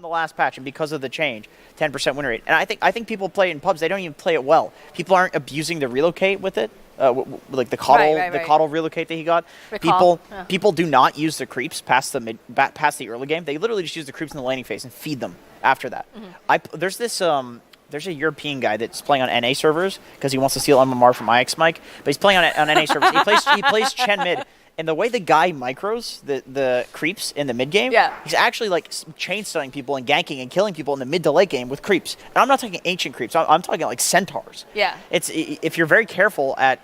the last patch, and because of the change, 10% win rate. And I think people play it in pubs. They don't even play it well. People aren't abusing the relocate with it, like the coddle relocate that he got. People do not use the creeps past the early game. They literally just use the creeps in the laning phase and feed them after that. There's a European guy that's playing on NA servers because he wants to steal MMR from IX Mike, but he's playing on NA servers. He plays Chen mid, and the way the guy micros the creeps in the mid game, he's actually like chain stunning people and ganking and killing people in the mid to late game with creeps. And I'm not talking ancient creeps. I'm talking like centaurs. Yeah. If you're very careful at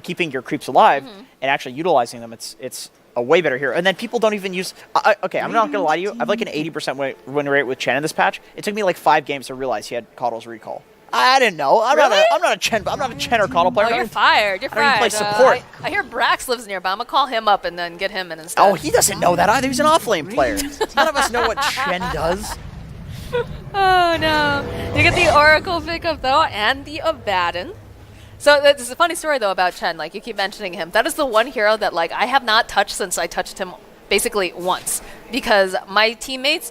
keeping your creeps alive and actually utilizing them, it's a way better hero. And then people don't even use... okay, I'm not going to lie to you. I have like an 80% win rate with Chen in this patch. It took me like 5 games to realize he had Coddle's recall. I didn't know. I'm not a Chen or Coddle player. Oh, you're fired. You're fired. I don't even play support. I hear Brax lives nearby. I'm going to call him up and then get him in instead. Oh, he doesn't know that either. He's an off-lane player. None of us know what Chen does. Oh, no. You get the Oracle pickup, though, and the Abaddon. So there's a funny story, though, about Chen. Like, you keep mentioning him. That is the one hero that, like, I have not touched since I touched him basically once. Because my teammates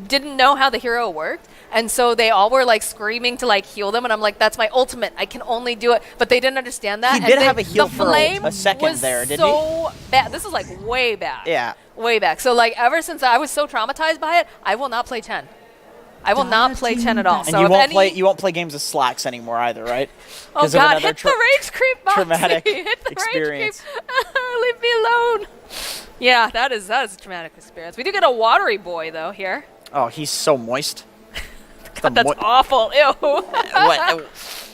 didn't know how the hero worked. And so they all were, like, screaming to, like, heal them. And I'm like, that's my ultimate. I can only do it. But they didn't understand that. He did have a heal for a second there, didn't he? So bad. This is, like, way back. Yeah. Way back. So, like, ever since I was so traumatized by it, I will not play Chen. I will not play Chen at all. And so you won't play games of Slacks anymore either, right? Oh God! Hit the rage creep, Moxie. Traumatic Hit the experience. Rage creep. Leave me alone. Yeah, that is a traumatic experience. We do get a watery boy though here. Oh, he's so moist. God, that's awful. Ew.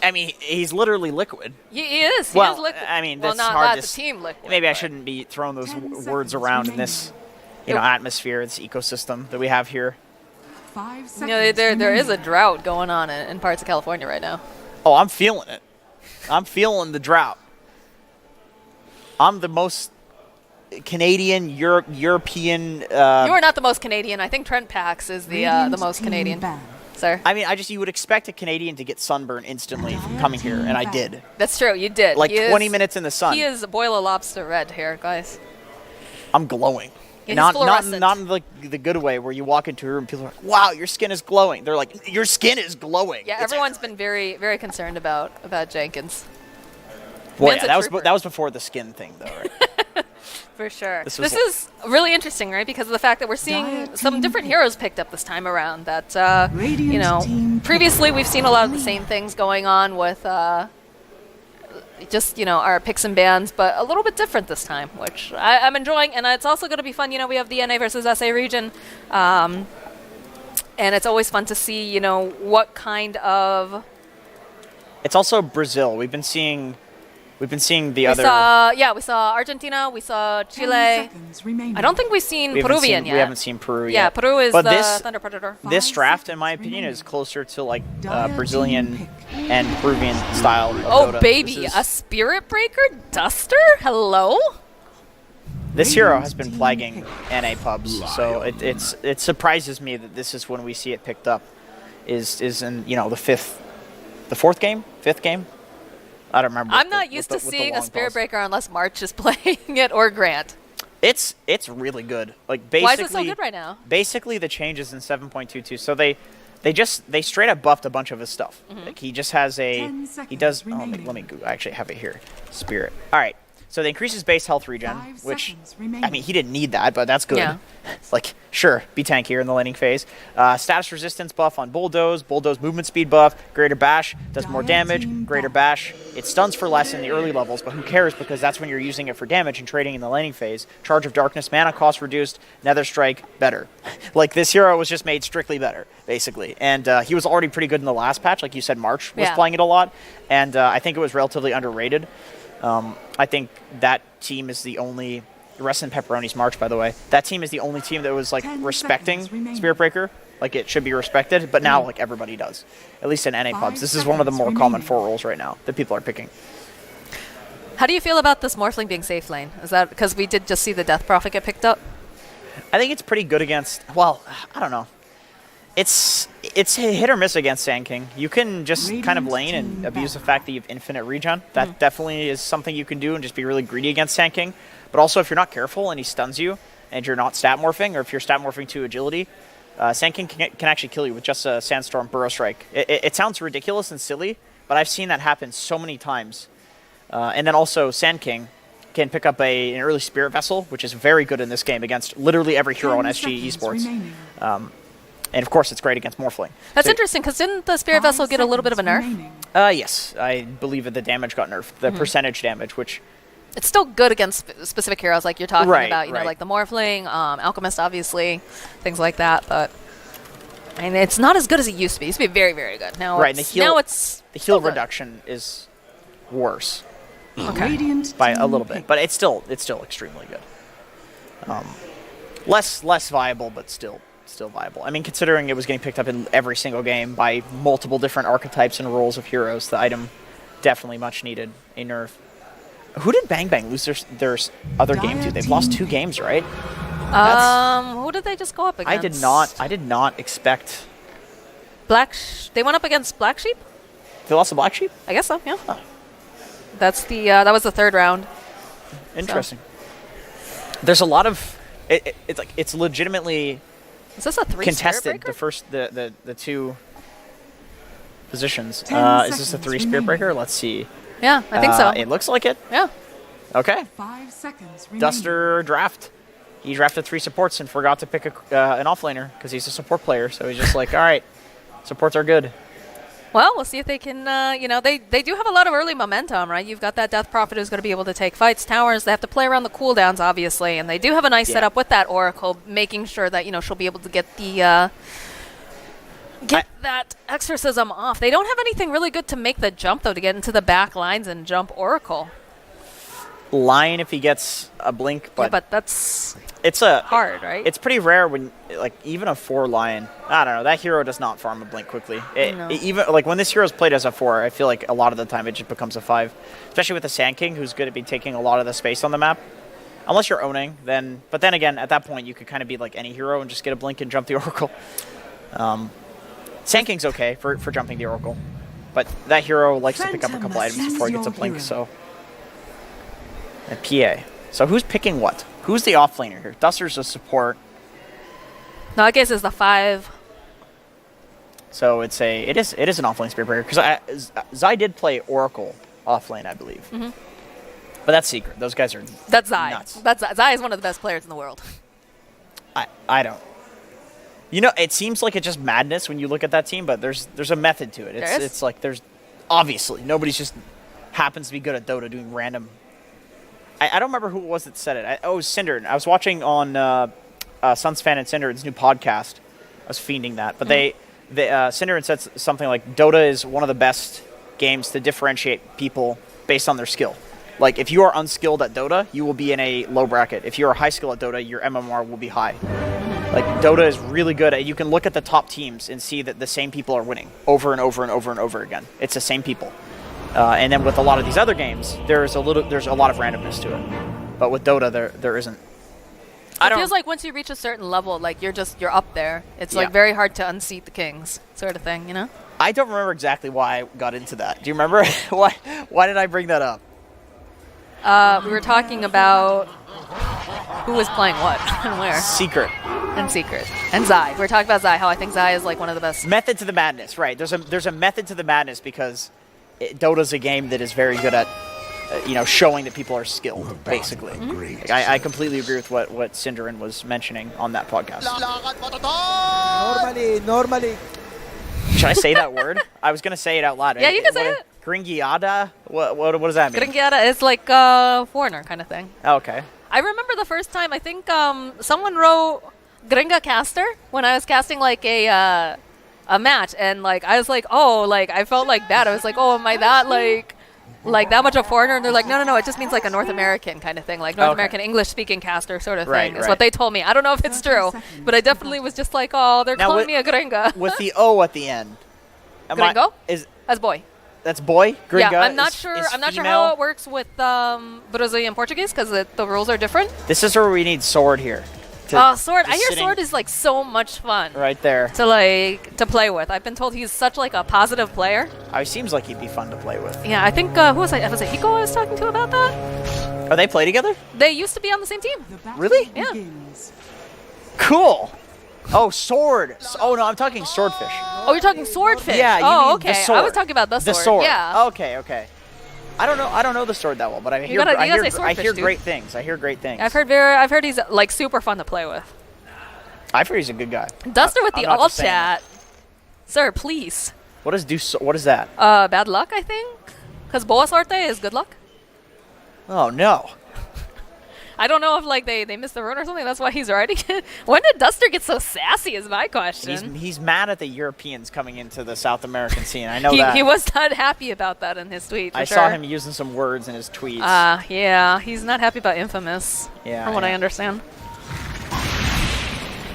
I mean, he's literally liquid. He is. He is liquid. I mean, that's hard not to the team liquid. Maybe I shouldn't be throwing those words around in this, atmosphere, this ecosystem that we have here. 5 seconds. You know, there is a drought going on in parts of California right now. Oh, I'm feeling it. I'm feeling the drought. I'm the most Canadian, European. You are not the most Canadian. I think Trent Pax is the most Canadian. Sir. I mean, you would expect a Canadian to get sunburn instantly from coming here, and I did. That's true. You did. Like 20 minutes in the sun. He is boil a lobster red here, guys. I'm glowing. Not in like the good way where you walk into a room and people are like, wow, your skin is glowing. They're like, your skin is glowing. Yeah, everyone's been very, very concerned about Jenkins. Well, yeah, that was before the skin thing, though, right? For sure. This is really interesting, right? Because of the fact that we're seeing some different heroes picked up this time around. That, previously we've seen a lot of the same things going on with our picks and bans, but a little bit different this time, which I'm enjoying. And it's also going to be fun. We have the NA versus SA region. And it's always fun to see, what kind of... It's also Brazil. We've been seeing the we other... we saw Argentina, we saw Chile. I don't think we've seen Peruvian yet. We haven't seen Peru yet. Yeah, Peru is the Thunder Predator. This draft, in my opinion, is closer to like Brazilian and Peruvian style of Dota. Baby, a Spirit Breaker Duster? Hello? This hero has been plaguing NA pubs, so it surprises me that this is when we see it picked up. Is in the fifth game. I don't remember. I'm not used to seeing a Spirit Breaker unless March is playing it or Grant. It's really good. Like basically, why is it so good right now? Basically, the changes in 7.22. So they straight up buffed a bunch of his stuff. Like he just has let me Google. I actually have it here. Spirit. All right. So they increase his base health regen, which, I mean, he didn't need that, but that's good. Yeah. Like, sure, be tankier in the laning phase. Status resistance buff on Bulldoze, Bulldoze movement speed buff, Greater Bash does more damage, Greater Bash, it stuns for less in the early levels, but who cares because that's when you're using it for damage and trading in the laning phase. Charge of Darkness, mana cost reduced, Nether Strike, better. Like, this hero was just made strictly better, basically. And he was already pretty good in the last patch, like you said, March was playing it a lot, and I think it was relatively underrated. I think that team is the only... Rest in Pepperoni's March, by the way. That team is the only team that was, like, respecting Spirit Breaker. Like, it should be respected, but now, like, everybody does. At least in NA pubs. This is one of the more common 4 roles right now that people are picking. How do you feel about this Morphling being safe lane? Is that because we did just see the Death Prophet get picked up? I think it's pretty good against... Well, I don't know. It's hit or miss against Sand King. You can just kind of lane and abuse the fact that you have infinite regen. That definitely is something you can do and just be really greedy against Sand King. But also, if you're not careful and he stuns you and you're not stat morphing, or if you're stat morphing to agility, Sand King can actually kill you with just a Sandstorm Burrow Strike. It sounds ridiculous and silly, but I've seen that happen so many times. And then also Sand King can pick up an early Spirit Vessel, which is very good in this game against literally every hero on SGesports. And of course, it's great against Morphling. That's interesting, because didn't the Spirit Vessel get a little bit of a nerf? Yes, I believe that the damage got nerfed, the percentage damage, which... It's still good against specific heroes, like you're talking about, you know, right. like the Morphling, Alchemist, obviously, things like that, but... I mean, it's not as good as it used to be. It used to be very, very good. Now, right, now it's the heal reduction is worse. Okay. By a little bit, but it's still extremely good. Less viable, but still viable. I mean, considering it was getting picked up in every single game by multiple different archetypes and roles of heroes, the item definitely much needed a nerf. Who did BangBang lose their other game to? They've lost 2 games, right? Who did they just go up against? I did not expect. They went up against Black Sheep? They lost to Black Sheep? I guess so, yeah. Huh. That's the that was the 3rd round. Interesting. So. There's a lot of it's legitimately is this a 3 contested the 2 positions. Is this a 3 Spirit Breaker? Let's see. Yeah, I think so. It looks like it. Yeah. Okay. 5 seconds remaining. Duster draft. He drafted 3 supports and forgot to pick an offlaner because he's a support player. So he's just like, all right, supports are good. Well, we'll see if they can, you know, they do have a lot of early momentum, right? You've got that Death Prophet who's going to be able to take fights, towers. They have to play around the cooldowns, obviously. And they do have a nice setup with that Oracle, making sure that, you know, she'll be able to get the... that exorcism off. They don't have anything really good to make the jump, though, to get into the back lines and jump Oracle. Lion if he gets a blink, but, yeah, but that's hard, right? It's pretty rare when, like, even a 4 Lion, I don't know, that hero does not farm a blink quickly. Even, like, when this hero's played as a 4, I feel like a lot of the time it just becomes a 5. Especially with the Sand King, who's good at taking a lot of the space on the map. Unless you're owning, then... But then again, at that point, you could kind of be like any hero and just get a blink and jump the Oracle. Sand King's okay for jumping the Oracle. But that hero likes to pick up a couple items before he gets a blink, so... And PA. So who's picking what? Who's the offlaner here? Duster's a support. No, I guess it's the 5. So it is an offlane Spirit Breaker because Zai did play Oracle offlane, I believe. Mm-hmm. But that's secret. Those guys are that's Zai. Nuts. Zai is one of the best players in the world. I don't. You know, it seems like it's just madness when you look at that team, but there's a method to it. It's like there's obviously nobody's just happens to be good at Dota doing random. I don't remember who it was that said it. It was Cinder. I was watching on Suns Fan and Cinder's new podcast. I was fiending that. But Cinder said something like, Dota is one of the best games to differentiate people based on their skill. Like, if you are unskilled at Dota, you will be in a low bracket. If you are high skill at Dota, your MMR will be high. Like, Dota is really good at, you can look at the top teams and see that the same people are winning over and over and over and over again. It's the same people. And then with a lot of these other games, there's a lot of randomness to it. But with Dota, there isn't. It feels like once you reach a certain level, like you're up there. It's like very hard to unseat the kings, sort of thing, you know? I don't remember exactly why I got into that. Do you remember? Why did I bring that up? We were talking about who was playing what and where. Secret. And Secret. And Zai. We were talking about Zai, how I think Zai is like one of the best. Method to the madness, right. There's a method to the madness because Dota's a game that is very good at showing that people are skilled, basically. Mm-hmm. I completely agree with what Cinderin was mentioning on that podcast. Normally. Should I say that word? I was going to say it out loud. Yeah, you can say it. Gringiada? What does that mean? Gringiada is like a foreigner kind of thing. Oh, okay. I remember the first time, I think someone wrote Gringa Caster when I was casting like a match, and like I was like, oh, like I felt like bad. I was like, oh, am I that like that much a foreigner? And they're like, no, it just means like a North American kind of thing, like North American English-speaking caster sort of thing is what they told me. I don't know if it's true, but I definitely was just like, oh, they're calling me a Gringa. With the O at the end. Gringo? That's boy. That's boy? Gringa? Yeah, I'm not sure how it works with Brazilian Portuguese because the rules are different. This is where we need Sword here. Sword. I hear Sword is like so much fun. Right there. To play with. I've been told he's such like a positive player. He seems like he'd be fun to play with. Yeah, I think who was it? Was it Hiko I was talking to about that? Are they play together? They used to be on the same team. Really? Yeah. Cool. Oh, sword. Oh no, I'm talking swordfish. Oh, you're talking swordfish. Yeah, you oh, mean okay. the sword. I was talking about the sword. The sword. Yeah. Okay, okay. I don't know the sword that well, but I hear I hear great things. I hear great things. I've heard he's like super fun to play with. I've heard he's a good guy. Duster with I'm the not alt just saying chat. Sir, please. What is that? Bad luck, I think. Because Boa Sorte is good luck. Oh no. I don't know if like they missed the rune or something. That's why he's writing it. When did Duster get so sassy? Is my question. He's mad at the Europeans coming into the South American scene. I know that. He was not happy about that in his tweet. I saw him using some words in his tweets. Yeah, he's not happy about Infamous. Yeah, from what I understand.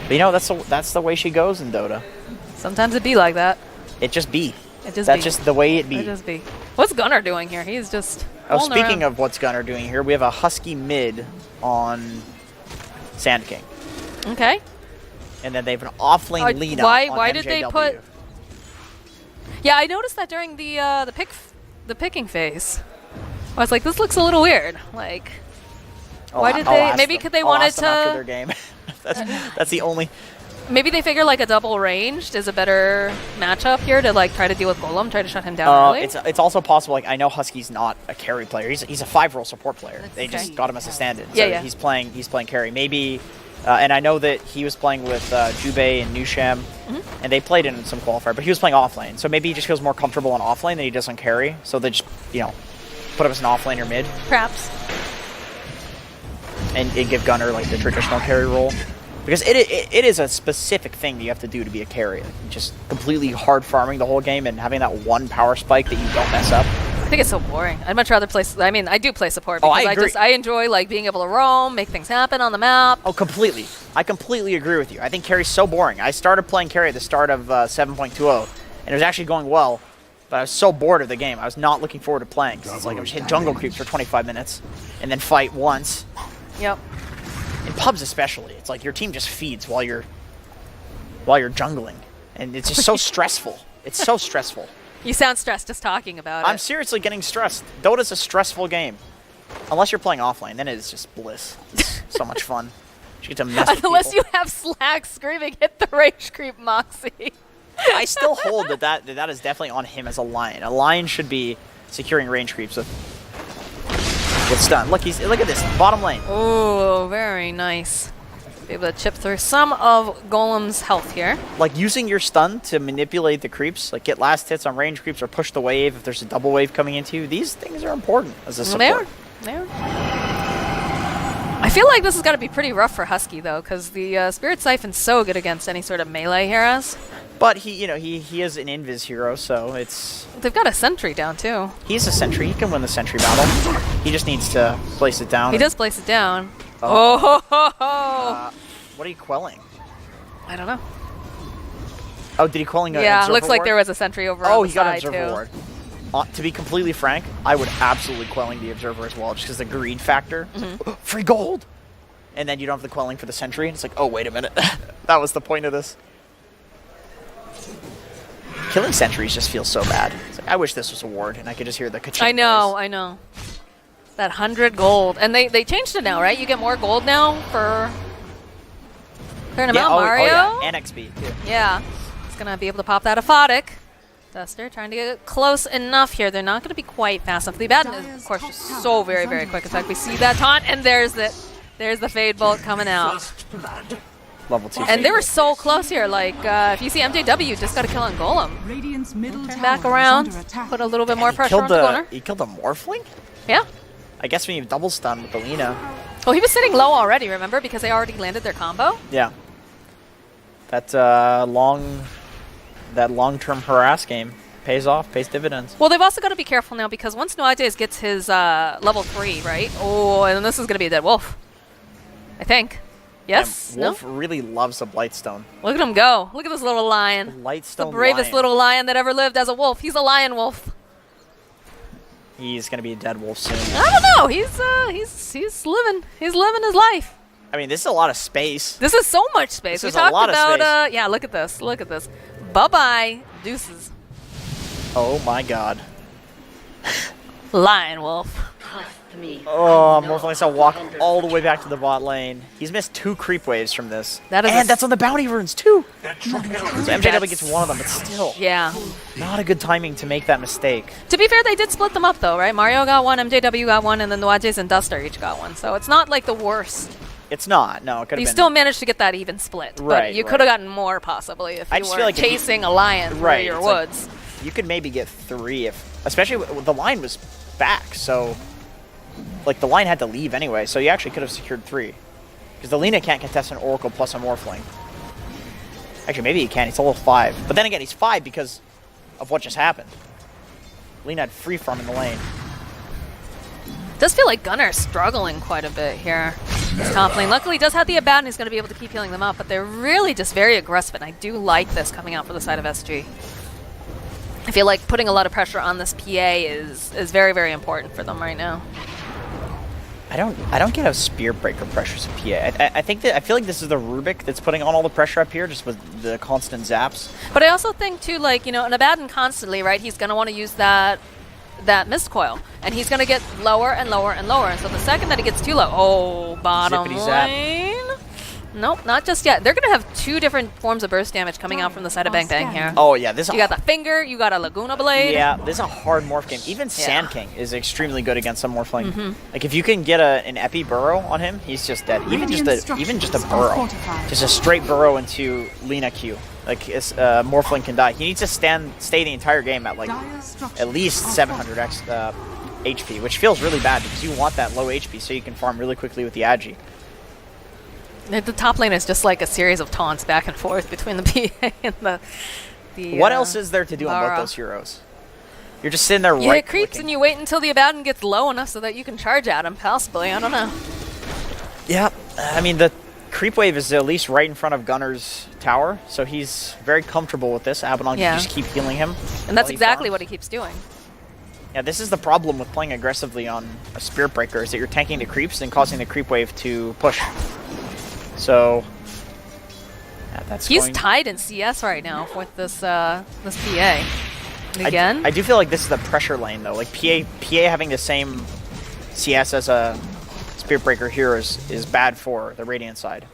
But you know, that's the way she goes in Dota. Sometimes it be like that. It just be. That's just the way it be. It just be. What's Gunnar doing here? He's just. Oh, speaking of what's Gunnar doing here, we have a Husky mid on Sand King. Okay. And then they have an offlane lead on why did they MJW. put? Yeah, I noticed that during the picking phase. I was like, this looks a little weird. Like, why did they? Maybe could they wanted to after their game. that's the only. Maybe they figure like a double ranged is a better matchup here to like try to deal with Golem, try to shut him down early. It's also possible. Like I know Husky's not a carry player. He's a 5-role support player. They just got him as a stand-in. So yeah. He's playing carry. Maybe, and I know that he was playing with Jubei and Nusham, and they played in some qualifier, but he was playing offlane. So maybe he just feels more comfortable on offlane than he does on carry. So they just put him as an offlaner mid. Perhaps. And give Gunnar like the traditional carry role. Because it is a specific thing that you have to do to be a carry. Just completely hard farming the whole game and having that one power spike that you don't mess up. I think it's so boring. I'd much rather play. I mean, I do play support because I agree. I enjoy like being able to roam, make things happen on the map. Oh, completely. I completely agree with you. I think carry's so boring. I started playing carry at the start of 7.20, and it was actually going well, but I was so bored of the game. I was not looking forward to playing because it's like I'm just hitting jungle creeps for 25 minutes and then fight once. Yep. In pubs especially, it's like your team just feeds while you're jungling, and it's just so stressful. It's so stressful. You sound stressed just talking about it. I'm seriously getting stressed. Dota's a stressful game, unless you're playing offlane. Then it is just bliss. It's so much fun. You get to mess with Unless people. you have Slack screaming, "Hit the rage creep, Moxie." I still hold that is definitely on him as a lion. A lion should be securing range creeps with stun. Look at this bottom lane. Oh, very nice. Be able to chip through some of Golem's health here. Like using your stun to manipulate the creeps, like get last hits on range creeps or push the wave if there's a double wave coming into you. These things are important as a support. They are. I feel like this has got to be pretty rough for Husky though, because the Spirit Siphon's so good against any sort of melee heroes. But he is an invis hero, so it's. They've got a sentry down too. He's a sentry. He can win the sentry battle. He just needs to place it down. He does place it down. Oh ho ho ho! What are you quelling? I don't know. Oh, did he quelling an Yeah, observer looks like ward? there was a sentry over Oh, on the he got an side observer too. ward. To be completely frank, I would absolutely quelling the observer as well, just because the greed factor. It's like, free gold! And then you don't have the quelling for the sentry, and it's like, oh, wait a minute. That was the point of this. Killing sentries just feels so bad. It's like, I wish this was a ward, and I could just hear the ka-ching I know, noise. I know. That 100 gold. And they changed it now, right? You get more gold now for clearing them out, Mario? Oh, yeah, and XP, too. Yeah. It's going to be able to pop that aphotic. Duster trying to get close enough here. They're not going to be quite fast enough. The Abaddon is, of course, just so very, very quick. In fact, we see that taunt, and there's the Fade Bolt coming out. Level 2. And they were so close here. Like, if you see MJW, you just got to kill on Golem. Turn back around, put a little bit more pressure on the corner. He killed the Morphling? Yeah. I guess when you double stun with the Lina. Well, he was sitting low already, remember? Because they already landed their combo. Yeah. That long-term harass game pays off, pays dividends. Well, they've also got to be careful now because once Nuages gets his level 3, right? Oh, and this is going to be a dead wolf. I think. Yes? And Wolf really loves a Blightstone. Look at him go. Look at this little lion. Blightstone The bravest lion. little lion that ever lived as a wolf. He's a lion wolf. He's going to be a dead wolf soon. I don't know. He's living. He's living his life. I mean, this is a lot of space. This is so much space. This We is a talked lot of about space. yeah, look at this. Look at this. Bye-bye. Deuces. Oh my god. Lion wolf. Oh, Morphling saw walk all the way back to the bot lane. He's missed 2 creep waves from this. And that's on the bounty runes, too! So MJW gets one of them, but still. Yeah. Not a good timing to make that mistake. To be fair, they did split them up, though, right? Mario got one, MJW got one, and then Nuages and Duster each got one. So it's not like the worst. It's not. No, it could have been. You still managed to get that even split. Right, But you could have gotten more, possibly, if you were chasing a lion through your woods. Like, you could maybe get 3 if... Especially the line was back, so... Like, the line had to leave anyway, so you actually could have secured 3. Because the Lina can't contest an Oracle plus a Morphling. Actually, maybe he can. He's a level 5. But then again, he's 5 because of what just happened. Lina had free farm in the lane. Does feel like Gunner's struggling quite a bit here. This top lane. Luckily, he does have the Abat, and he's going to be able to keep healing them up, but they're really just very aggressive, and I do like this coming out for the side of SG. I feel like putting a lot of pressure on this PA is very, very important for them right now. I don't get how Spear Breaker pressures a PA. I think that I feel like this is the Rubik that's putting on all the pressure up here, just with the constant zaps. But I also think too, like, you know, an Abaddon constantly, right? He's gonna want to use that mist coil, and he's gonna get lower and lower and lower. And so the second that he gets too low, oh, bottom lane. Nope, not just yet. They're gonna have 2 different forms of burst damage coming out from the side of BangBang here. Oh yeah, this. You got the finger, you got a Laguna Blade. Yeah, this is a hard morph game. Even Sand King is extremely good against some Morphling. Like if you can get an Epi Burrow on him, he's just dead. Even just a burrow, just a straight burrow into Lina Q. Like Morphling can die. He needs to stay the entire game at like at least 700x HP, which feels really bad because you want that low HP so you can farm really quickly with the Agi. The top lane is just like a series of taunts back and forth between the PA and the what else is there to do on both those heroes? You're just sitting there right hit creeps and you wait until the Abaddon gets low enough so that you can charge at him, possibly. I don't know. Yeah, I mean, the creep wave is at least right in front of Gunner's tower, so he's very comfortable with this. Abaddon can just keep healing him. And that's exactly what he keeps doing. Yeah, this is the problem with playing aggressively on a Spirit Breaker, is that you're tanking the creeps and causing the creep wave to push. So, yeah, that's he's tied in CS right now with this this PA. Again, I do feel like this is the pressure lane though. Like PA having the same CS as a Spirit Breaker hero is bad for the Radiant side.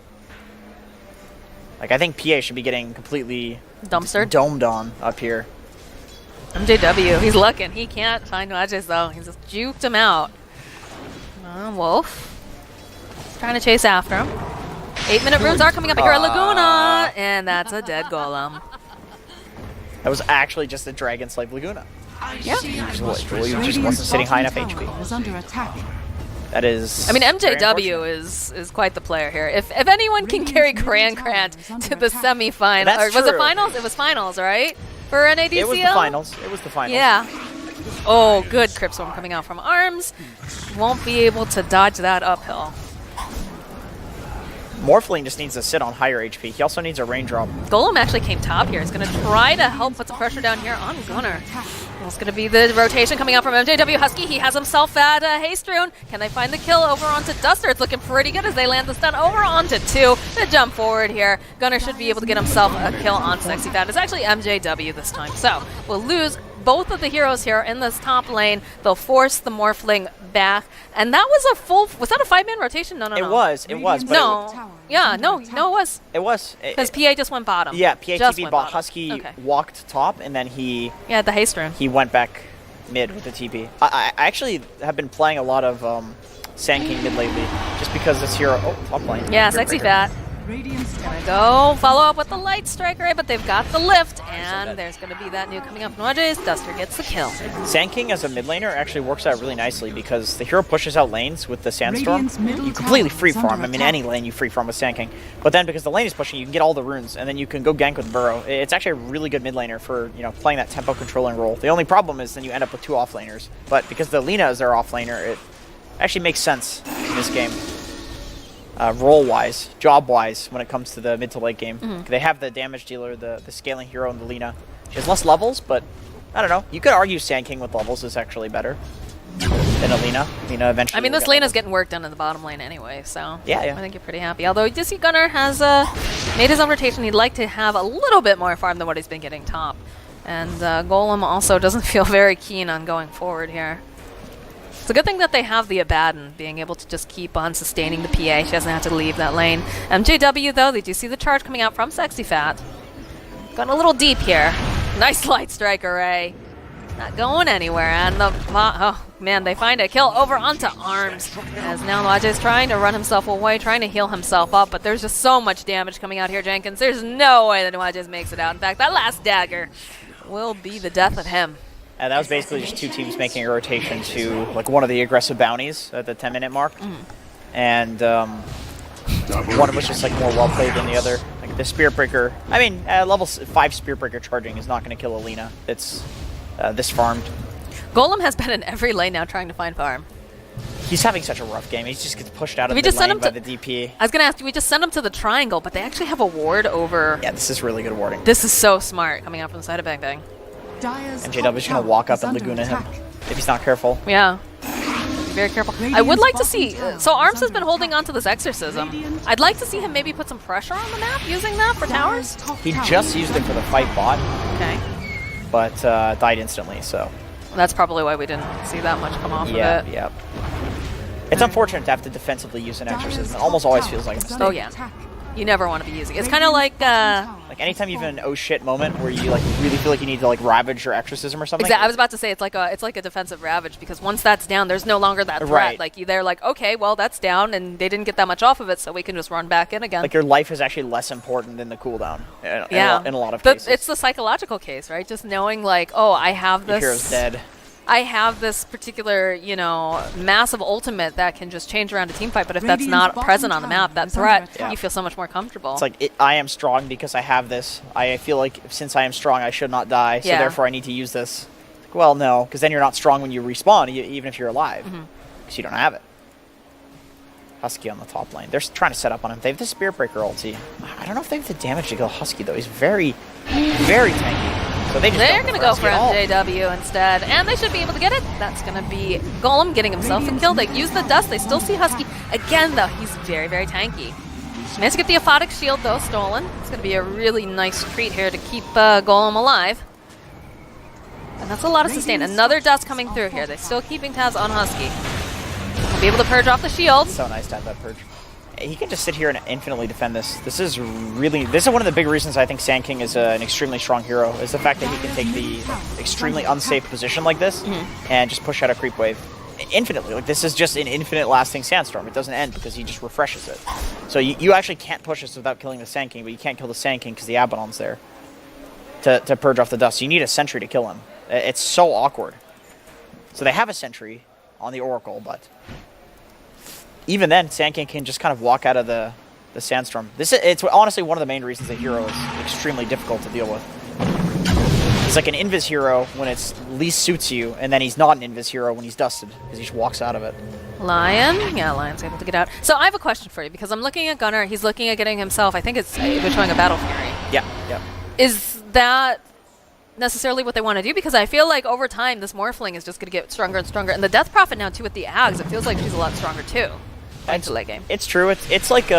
Like I think PA should be getting completely domed on up here. MJW, he's looking. He can't find Nuages though. He's just juked him out. Wolf trying to chase after him. 8-minute runes are coming up here at Laguna, and that's a dead golem. That was actually just a Dragon Slave Laguna. Yeah. He just wasn't sitting high enough HP. That is. I mean, MJW is quite the player here. If anyone can carry Grant to the semifinals, or was it finals? It was finals, right? For NADCL? It was the finals. It was the finals. Yeah. Oh, good Crypt Swarm coming out from arms. Won't be able to dodge that uphill. Morphling just needs to sit on higher HP. He also needs a raindrop. Golem actually came top here. He's going to try to help put some pressure down here on Gunner. It's going to be the rotation coming out from MJW Husky. He has himself at Haste Rune. Can they find the kill over onto Duster? It's looking pretty good as they land the stun over onto 2. The jump forward here. Gunner should be able to get himself a kill on Sexy Fat. It's actually MJW this time. So we'll lose both of the heroes here in this top lane. They'll force the Morphling back. And that was a full... Was that a 5-man rotation? No. It was. But no. It was. It was. Because PA just went bottom. Yeah, PA TP bot. Husky walked top, and then he... Yeah, the haste rune. He went back mid with the TP. I actually have been playing a lot of Sand King mid lately, just because this hero... Oh, top lane. Yeah, Sexy Fat. Gonna go follow up with the Light Strike, right? But they've got the lift, and there's gonna be that new coming up from Nuages. Duster gets the kill. Sand King as a mid laner actually works out really nicely because the hero pushes out lanes with the Sandstorm. You completely free farm. I mean, any lane you free farm with Sand King. But then because the lane is pushing, you can get all the runes, and then you can go gank with Burrow. It's actually a really good mid laner for playing that tempo controlling role. The only problem is then you end up with 2 off laners. But because the Lina is their off laner, it actually makes sense in this game. Role-wise, job-wise, when it comes to the mid to late game. They have the damage dealer, the scaling hero, and the Lina. She has less levels, but I don't know. You could argue Sand King with levels is actually better than a Lina. Lina eventually. I mean, this Lina's getting work done in the bottom lane anyway, so yeah. I think you're pretty happy. Although you see Gunner has made his own rotation. He'd like to have a little bit more farm than what he's been getting top. And Golem also doesn't feel very keen on going forward here. It's a good thing that they have the Abaddon, being able to just keep on sustaining the PA. She doesn't have to leave that lane. MJW, though, they do see the charge coming out from Sexy Fat. Going a little deep here. Nice light strike array. Not going anywhere. And the... Oh, man, they find a kill over onto Arms. As now Nwaj's trying to run himself away, trying to heal himself up. But there's just so much damage coming out here, Jenkins. There's no way that Nwaj's makes it out. In fact, that last dagger will be the death of him. And that was basically just two teams making a rotation to like one of the aggressive bounties at the 10-minute mark. And one was just like more well played than the other. Like the Spirit Breaker, I mean, level 5 Spirit Breaker charging is not going to kill Alina. It's this farmed. Golem has been in every lane now trying to find farm. He's having such a rough game. He just gets pushed out of We the just sent lane him by to- the DP. I was going to ask, do we just send him to the triangle? But they actually have a ward over... Yeah, this is really good warding. This is so smart coming out from the side of BangBang. MJW is going to walk up and Laguna him if he's not careful. Yeah. Be very careful. I would like to see... So Arms has been holding on to this Exorcism. I'd like to see him maybe put some pressure on the map using that for towers. He just used it for the fight bot, Okay. but died instantly, so... That's probably why we didn't see that much come off of it. Yeah. It's unfortunate to have to defensively use an Exorcism. It almost always feels like a mistake. Oh, yeah. You never want to be using it. It's kind of like... Like anytime you have an oh shit moment where you like really feel like you need to like ravage your Exorcism or something. Exactly. I was about to say it's like a defensive ravage, because once that's down, there's no longer that threat. Right. Like they're like, okay, well that's down, and they didn't get that much off of it, so we can just run back in again. Like your life is actually less important than the cooldown. In a lot of But cases. it's the psychological case, right? Just knowing like, oh, I have Your this. hero's dead. I have this particular, massive ultimate that can just change around a team fight, but if that's not present on the map, that threat, Yeah. you feel so much more comfortable. It's like I am strong because I have this. I feel like since I am strong, I should not die. So Yeah. therefore, I need to use this. Like, well, no, because then you're not strong when you respawn, even if you're alive, because you don't have it. Husky on the top lane. They're trying to set up on him. They have the Spirit Breaker ulti. I don't know if they have the damage to kill Husky though. He's very, very tanky. So They're going to go for Husky at all. MJW instead, and they should be able to get it. That's going to be Golem getting himself a kill. They use the dust. They still see Husky. Again, though, he's very, very tanky. Managed to get the Aphotic Shield, though, stolen. It's going to be a really nice treat here to keep Golem alive. And that's a lot of sustain. Another dust coming through here. They're still keeping tabs on Husky. We'll be able to purge off the shield. So nice to have that purge. He can just sit here and infinitely defend this. This is one of the big reasons I think Sand King is an extremely strong hero, is the fact that he can take the extremely unsafe position like this and just push out a creep wave infinitely. Like this is just an infinite lasting sandstorm. It doesn't end because he just refreshes it. So you actually can't push this without killing the Sand King, but you can't kill the Sand King because the Abaddon's there to purge off the dust. So you need a sentry to kill him. It's so awkward. So they have a sentry on the Oracle, but even then, Sand King can just kind of walk out of the sandstorm. It's honestly one of the main reasons the hero is extremely difficult to deal with. It's like an invis hero when it least suits you, and then he's not an invis hero when he's dusted, because he just walks out of it. Lion? Yeah, Lion's able to get out. So I have a question for you, because I'm looking at Gunnar. He's looking at getting himself, I think they're showing a Battle Fury. Yeah. Is that necessarily what they want to do? Because I feel like over time, this Morphling is just going to get stronger and stronger. And the Death Prophet now, too, with the Ags, it feels like she's a lot stronger, too. Into late game. It's true. It's like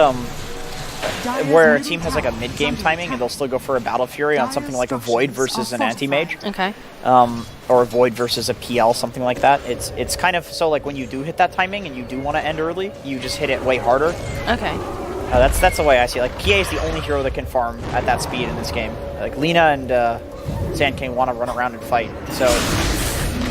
where a team has like a mid-game timing, and they'll still go for a Battle Fury on something like a Void versus an Anti-Mage. Okay. Or a Void versus a PL, something like that. It's kind of, so like when you do hit that timing and you do want to end early, you just hit it way harder. Okay. That's the way I see it. Like, PA is the only hero that can farm at that speed in this game. Like, Lina and Sand King want to run around and fight, so...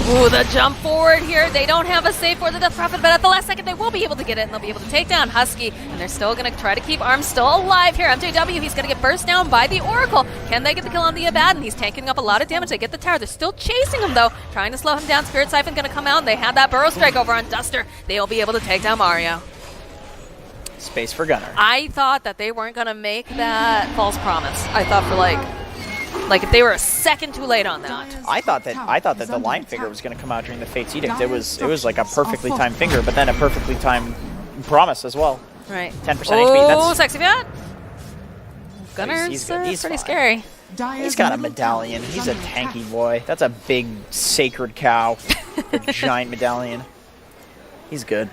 Ooh, the jump forward here. They don't have a save for the Death Prophet, but at the last second they will be able to get it, and they'll be able to take down Husky, and they're still going to try to keep Arms still alive here. MJW, he's going to get burst down by the Oracle. Can they get the kill on the Abaddon? He's tanking up a lot of damage. They get the tower. They're still chasing him, though, trying to slow him down. Spirit Siphon going to come out, and they have that Burrow Strike over on Duster. They'll be able to take down Mario. Space for Gunnar. I thought that they weren't going to make that false promise. I thought for like if they were a second too late on that. I thought that the line figure was going to come out during the Fate's Edict. It was like a perfectly timed finger, but then a perfectly timed promise as well. Right. 10% HP. Oh, That's Sexy Fat. Gunner's he's good. He's pretty fine. scary. He's got a medallion. He's a tanky boy. That's a big sacred cow. A giant medallion. He's good.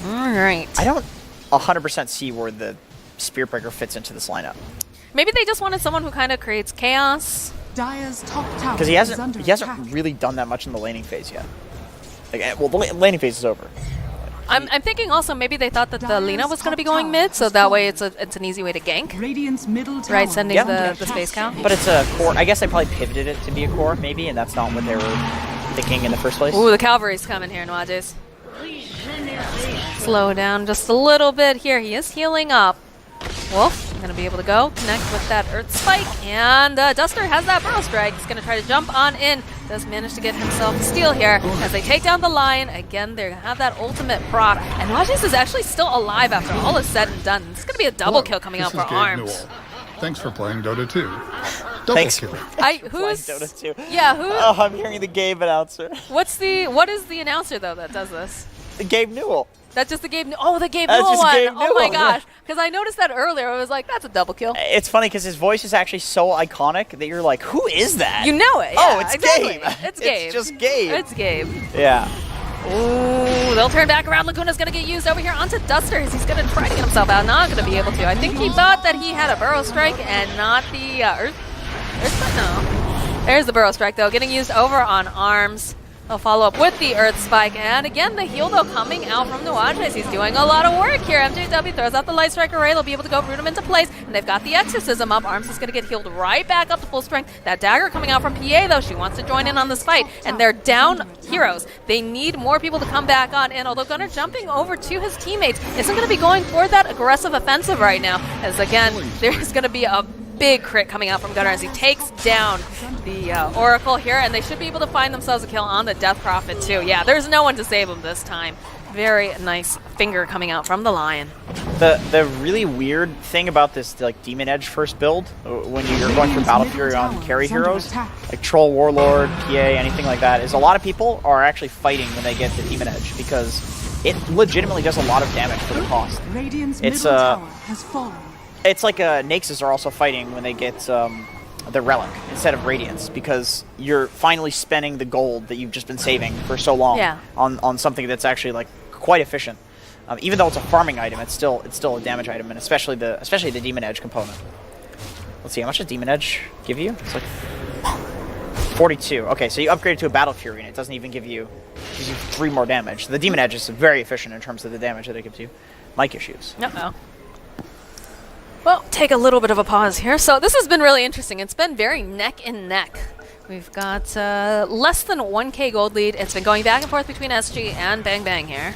All right. I don't 100% see where the Spear Breaker fits into this lineup. Maybe they just wanted someone who kind of creates chaos. Dire's top tower Because he is under hasn't attack. really done that much in the laning phase yet. Like, well, the laning phase is over. I'm thinking also maybe they thought that the Lina was going to be going mid, so that way it's an easy way to gank. Radiant's middle tower. Right, sending Yep. the space count. But it's a core. I guess they probably pivoted it to be a core, maybe, and that's not what they were thinking in the first place. Ooh, the cavalry's coming here, Nwajes. Slow down just a little bit here. He is healing up. Wolf going to be able to go connect with that Earth Spike, and Duster has that Burrow Strike. He's going to try to jump on in. Does manage to get himself a steal here as they take down the Lion. Again, they have that ultimate proc, and Nwajes is actually still alive after all is said and done. It's going to be a double kill coming out for Arms. Thanks for playing Dota 2. Double Thanks. kill. Who's Dota 2. Yeah, who? Oh, I'm hearing the Gabe announcer. What is the announcer though that does this? The Gabe Newell. That's just the Gabe. Oh, the Gabe That's Newell just one. Gabe Oh my Newell, gosh! Because I noticed that earlier. I was like, that's a double kill. It's funny because his voice is actually so iconic that you're like, who is that? You know it. Oh, yeah, it's exactly. Gabe. It's Gabe. It's just Gabe. It's Gabe. Yeah. Ooh, they'll turn back around. Laguna's going to get used over here onto Duster as he's going to try to get himself out. Not going to be able to. I think he thought that he had a Burrow Strike and not the Earth Spike? No. There's the Burrow Strike, though, getting used over on Arms. They'll follow up with the Earth Spike. And again, the heal, though, coming out from Nwajes. He's doing a lot of work here. MJW throws out the Light Strike Array. They'll be able to go root him into place. And they've got the Exorcism up. Arms is going to get healed right back up to full strength. That dagger coming out from PA, though. She wants to join in on this fight. And they're down heroes. They need more people to come back on in. Although Gunnar jumping over to his teammates isn't going to be going for that aggressive offensive right now. As, again, there's going to be a big crit coming out from Gunnar as he takes down the Oracle here, and they should be able to find themselves a kill on the Death Prophet too. Yeah, there's no one to save him this time. Very nice finger coming out from the Lion. The really weird thing about this like Demon Edge first build, when you're going through Battle Fury on carry heroes, like Troll, Warlord, PA, anything like that, is a lot of people are actually fighting when they get the Demon Edge because it legitimately does a lot of damage for the cost. It's It's like Naxes are also fighting when they get the Relic instead of Radiance because you're finally spending the gold that you've just been saving for so long on something that's actually like quite efficient. Even though it's a farming item, it's still a damage item, and especially the Demon Edge component. Let's see, how much does Demon Edge give you? It's like 42. Okay, so you upgrade it to a Battle Fury, and it doesn't even give you 3 more damage. The Demon Edge is very efficient in terms of the damage that it gives you. Mic issues. Uh-oh. Well, take a little bit of a pause here. So this has been really interesting. It's been very neck and neck. We've got less than 1k gold lead. It's been going back and forth between SG and BangBang here.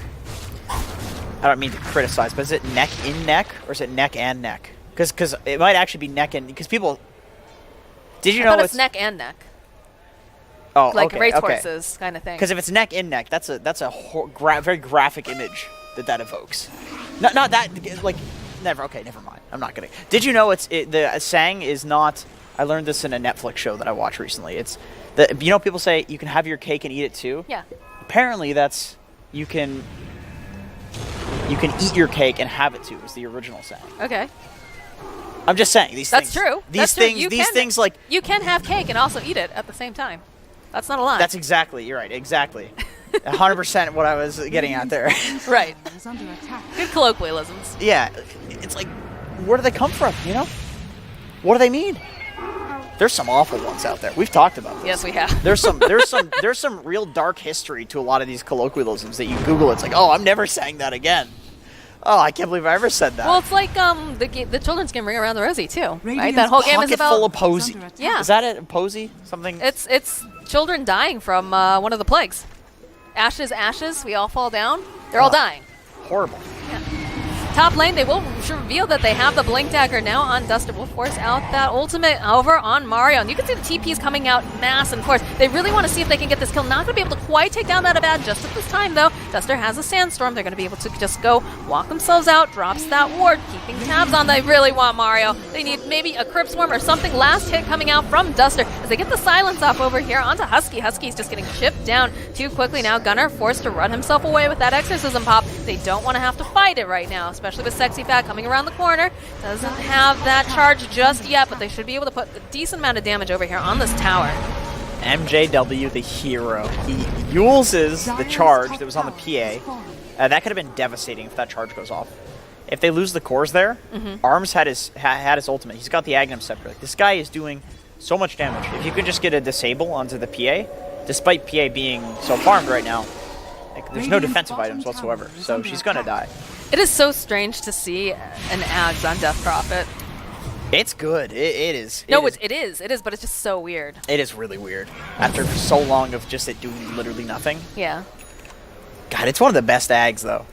I don't mean to criticize, but is it neck in neck or is it neck and neck? Because it might actually be neck and because people. Did you know it's neck and neck? Oh, like okay, race okay. horses kind of thing. Because if it's neck in neck, that's a very graphic image that evokes. Not that like. Never mind. I'm not gonna. Did you know the saying is not? I learned this in a Netflix show that I watched recently. It's people say you can have your cake and eat it too. Yeah. Apparently that's you can eat your cake and have it too is the original saying. Okay. I'm just saying these That's things. true. These things like you can have cake and also eat it at the same time. That's not a lie. That's exactly. You're right. Exactly. 100% what I was getting at there. Right. Good colloquialisms. Yeah, it's like, where do they come from? You know, what do they mean? There's some awful ones out there. We've talked about this. Yes, we have. There's some real dark history to a lot of these colloquialisms that you Google. It's like, oh, I'm never saying that again. Oh, I can't believe I ever said that. Well, it's like the children's game Ring Around the Rosie too, right? That whole game is about full of posy. Yeah. Is that it? Posy? Something? It's children dying from one of the plagues. Ashes, ashes, we all fall down. They're all dying. Horrible. Yeah. Top lane, they will reveal that they have the Blink Dagger now on Duster. Will force out that ultimate over on Mario. And you can see the TPs coming out mass and force. They really want to see if they can get this kill. Not going to be able to quite take down that Abad just at this time, though. Duster has a Sandstorm. They're going to be able to just go walk themselves out, drops that ward, keeping tabs on. They really want Mario. They need maybe a Crypt Swarm or something. Last hit coming out from Duster as they get the silence off over here onto Husky. Husky's just getting chipped down too quickly now. Gunnar forced to run himself away with that Exorcism pop. They don't want to have to fight it right now, especially with Sexy Fat coming around the corner. Doesn't have that charge just yet, but they should be able to put a decent amount of damage over here on this tower. MJW, the hero. He uses the charge that was on the PA. That could have been devastating if that charge goes off. If they lose the cores there, Arms had his ultimate. He's got the Agnum Scepter. This guy is doing so much damage. If you could just get a disable onto the PA, despite PA being so farmed right now, Like, there's no defensive items whatsoever, so she's gonna die. It is so strange to see an Ags on Death Prophet. It's good. It is. It is, but it's just so weird. It is really weird. After so long of just it doing literally nothing. Yeah. God, it's one of the best Ags, though.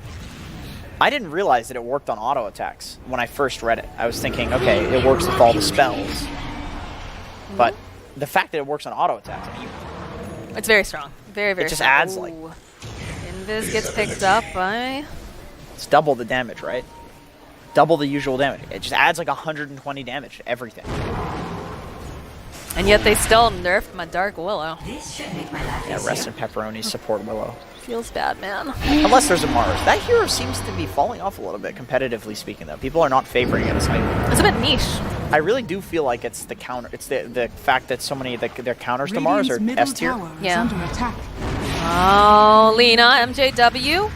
I didn't realize that it worked on auto attacks when I first read it. I was thinking, okay, it works with all the spells. But the fact that it works on auto attacks, I mean, it's very strong. Very, very it just strong. adds, like... Invis gets picked up by... It's double the damage, right? Double the usual damage. It just adds like 120 damage to everything. And yet they still nerfed my Dark Willow. Yeah, rest in pepperoni, support Willow. Feels bad, man. Unless there's a Mars. That hero seems to be falling off a little bit, competitively speaking, though. People are not favoring it as hype. It's a bit niche. I really do feel like it's the counter. It's the fact that so many their counters to Mars are S tier. Yeah. Oh, Lena, MJW.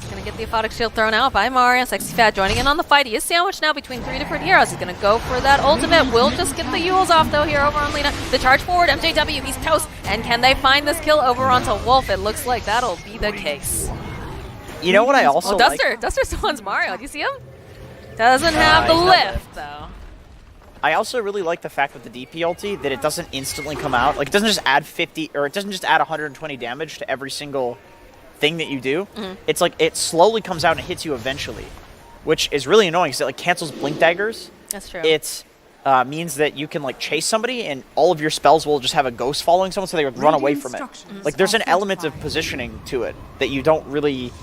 Gonna get the Aphotic Shield thrown out by Mario. Sexy Fat joining in on the fight. He is sandwiched now between 3 different heroes. He's gonna go for that ultimate. Will just get the Yules off though here over on Lena. The charge forward, MJW, he's toast. And can they find this kill over onto Wolf? It looks like that'll be the case. You know what I also Duster. like? Duster still wants Mario. Do you see him? Doesn't have the lift though. I also really like the fact with the DP ulti that it doesn't instantly come out. Like, it doesn't just add 50, or it doesn't just add 120 damage to every single thing that you do. It's like it slowly comes out and hits you eventually, which is really annoying because it like cancels blink daggers. That's true. It means that you can like chase somebody and all of your spells will just have a ghost following someone, so they would run away from it. Like, there's an element of positioning to it that you don't really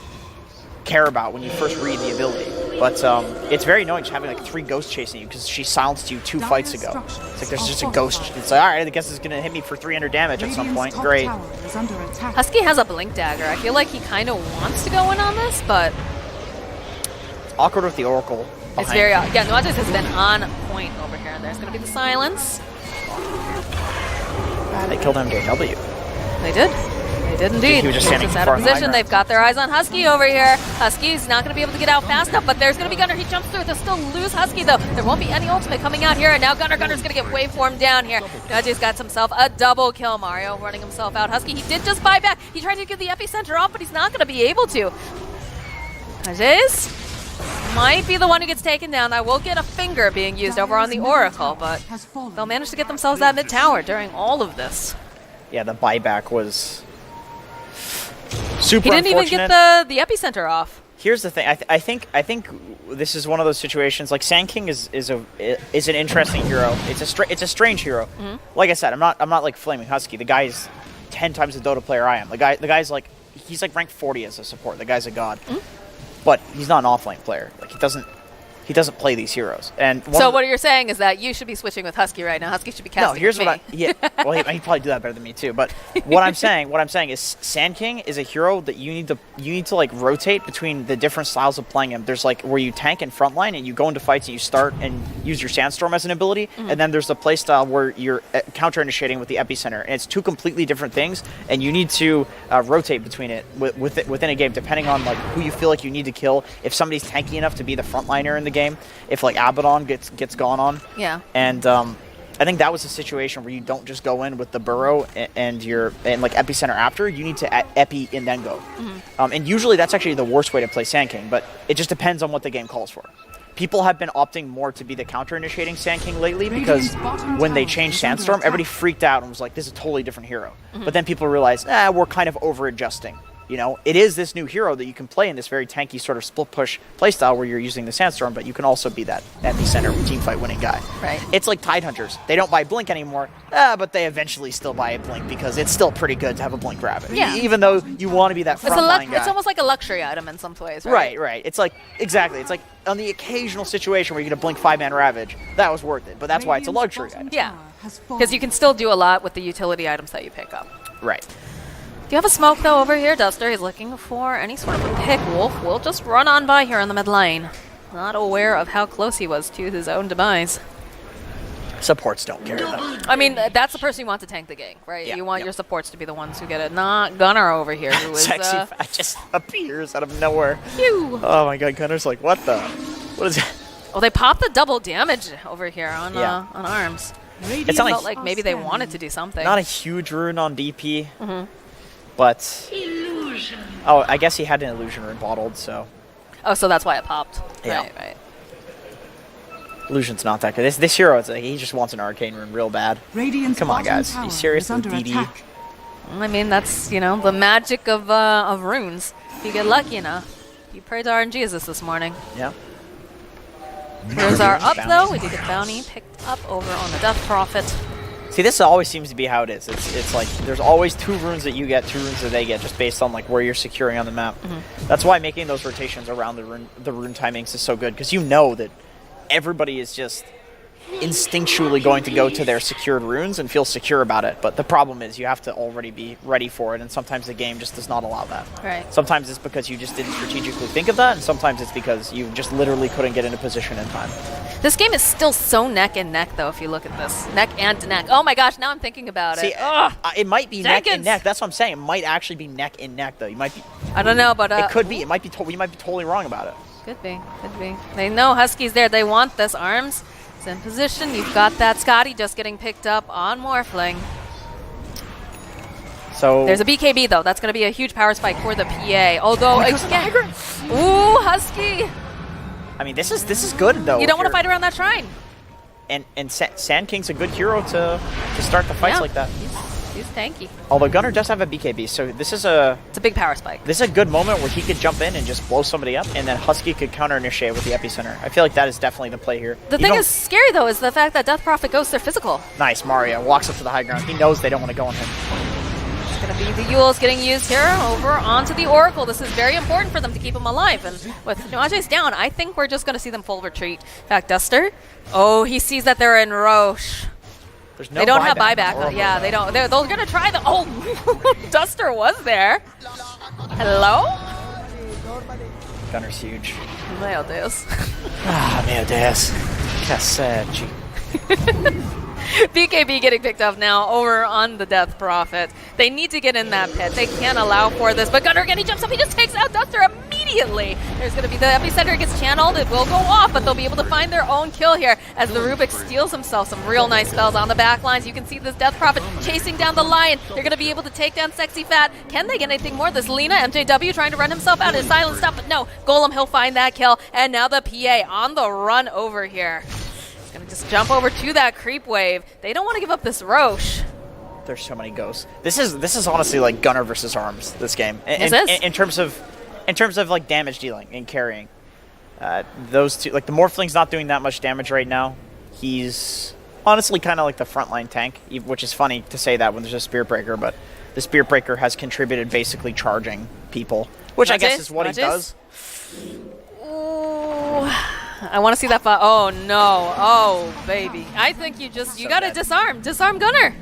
care about when you first read the ability. But it's very annoying just having like 3 ghosts chasing you because she silenced you 2 fights ago. It's like there's just a ghost. It's like, alright, I guess it's gonna hit me for 300 damage at some point. Great. Husky has a blink dagger. I feel like he kind of wants to go in on this, but It's awkward with the Oracle. it's very yeah. Nuages has been on point over here, and there's gonna be the silence. They killed MJW. They did. They did indeed. He was just standing out far of behind position. her. They've got their eyes on Husky over here. Husky's not going to be able to get out fast enough, but there's going to be Gunner. He jumps through. They'll still lose Husky, though. There won't be any ultimate coming out here, and now Gunner's going to get waveformed down here. Nuages got himself a double kill. Mario running himself out. Husky, he did just buy back. He tried to get the epicenter off, but he's not going to be able to. Nuages might be the one who gets taken down. I will get a finger being used over on the Oracle, but they'll manage to get themselves that mid-tower during all of this. Yeah, the buyback was super He didn't even unfortunate. get the epicenter off. Here's the thing. I think this is one of those situations. Like, Sand King is an interesting hero. It's a strange hero. Like I said, I'm not like flaming Husky. The guy is 10 times the Dota player I am. The guy's like, he's like ranked 40 as a support. The guy's a god. But he's not an off-lane player. Like, he doesn't play these heroes. And So what you're saying is that you should be switching with Husky right now. Husky should be casting. No, here's with what me. well, he'd probably do that better than me too. But what I'm saying is Sand King is a hero that you need to like rotate between the different styles of playing him. There's like where you tank and frontline and you go into fights and you start and use your Sandstorm as an ability, and then there's the playstyle where you're counter initiating with the epicenter, and it's 2 completely different things, and you need to rotate between it within a game depending on like who you feel like you need to kill. If somebody's tanky enough to be the frontliner in the game, if like Abaddon gets gone on. Yeah. And I think that was a situation where you don't just go in with the burrow and like epicenter after. You need to epi and then go. And usually that's actually the worst way to play Sand King, but it just depends on what the game calls for. People have been opting more to be the counter-initiating Sand King lately because when they changed Sandstorm, everybody freaked out and was like, this is a totally different hero. But then people realized, we're kind of over-adjusting. You know, it is this new hero that you can play in this very tanky sort of split push playstyle where you're using the Sandstorm, but you can also be that epicenter teamfight winning guy. Right. It's like Tidehunters. They don't buy Blink anymore, but they eventually still buy a Blink because it's still pretty good to have a Blink Rabbit. Yeah. Even though you want to be that frontline guy. It's almost like a luxury item in some ways, right? Right. It's like, exactly. It's like on the occasional situation where you get a Blink 5-man Ravage, that was worth it, but that's why it's a luxury item. Yeah. Because you can still do a lot with the utility items that you pick up. Right. Do you have a smoke, though, over here? Duster, he's looking for any sort of a pick. Wolf will just run on by here in the mid lane. Not aware of how close he was to his own demise. Supports don't care, though. I mean, that's the person you want to tank the gang, right? Yeah, You want yep. your supports to be the ones who get it, not Gunner over here, who is... Sexy Fat just appears out of nowhere. Phew. Oh my god, Gunner's like, what the? What is that? Oh, they popped the double damage over here on Arms. It's Felt not like maybe they wanted to do something. not a huge rune on DP, but Oh, I guess he had an illusion rune bottled, so Oh, so that's why it popped. Yeah. Right. illusion's not that good. This hero, it's like he just wants an arcane rune real bad. Radiant's Come on, bottom guys. tower You serious is with under DD? attack. I mean, that's, you know, the magic of runes. If you get lucky enough. You prayed to RNGesus this morning. Yeah. Heroes are up, Bounties. though. We do get bounty picked up over on the Death Prophet. See, this always seems to be how it is. It's like there's always 2 runes that you get, 2 runes that they get, just based on like where you're securing on the map. That's why making those rotations around the rune timings is so good, because you know that everybody is just instinctually going to go to their secured runes and feel secure about it. But the problem is you have to already be ready for it, and sometimes the game just does not allow that. Right. Sometimes it's because you just didn't strategically think of that, and sometimes it's because you just literally couldn't get into position in time. This game is still so neck and neck, though, if you look at this. Neck and neck. Oh my gosh, now I'm thinking about See, it. Ugh. it might be neck and Jenkins. neck. That's what I'm saying. It might actually be neck and neck, though. You might be. I don't know, but It could be. It might be. We might be totally wrong about it. Could be. They know Husky's there. They want this. Arms is in position. You've got that Scotty just getting picked up on Morphling. So There's a BKB, though. That's going to be a huge power spike for the PA. Although, again, ooh, Husky. I mean, this is good though. You don't want to fight around that shrine. And Sand King's a good hero to start the fights Yeah. like that. He's tanky. Although Gunnar does have a BKB, so this is a big power spike. good moment where he could jump in and just blow somebody up, and then Husky could counter initiate with the epicenter. I feel like that is definitely the play here. The You thing don't- is scary, though, is the fact that Death Prophet goes their physical. nice. Mario walks up to the high ground. He knows they don't want to go on him. It's going to be the Yules getting used here over onto the Oracle. This is very important for them to keep him alive. And with Nuage's down, I think we're just going to see them full retreat. In fact, Duster, oh, he sees that they're in Roche. There's no They don't have buyback. buyback. Oracle, Yeah, though. they don't. They're going to try the. Oh, Duster was there. Hello? Gunnar's huge. Meu Deus. Ah, meu Deus. Cacete. BKB getting picked up now over on the Death Prophet. They need to get in that pit. They can't allow for this. But Gunnar again, he jumps up. He just takes out Duster immediately. There's going to be the epicenter gets channeled. It will go off, but they'll be able to find their own kill here as the Rubik steals himself some real nice spells on the back lines. You can see this Death Prophet chasing down the Lion. They're going to be able to take down Sexy Fat. Can they get anything more? This Lena, MJW trying to run himself out. His silent stuff, but no. Golem, he'll find that kill. And now the PA on the run over here. Gonna just jump over to that creep wave. They don't want to give up this Roche. There's so many ghosts. This is honestly like Gunnar versus Arms. This game. This is. In terms of like damage dealing and carrying. Those two, like the Morphling's not doing that much damage right now. He's honestly kind of like the frontline tank, which is funny to say that when there's a Spirit Breaker, but the Spirit Breaker has contributed basically charging people, which I guess is what he does. Ooh. I want to see that. Oh no! Oh baby! I think you gotta disarm Gunnar,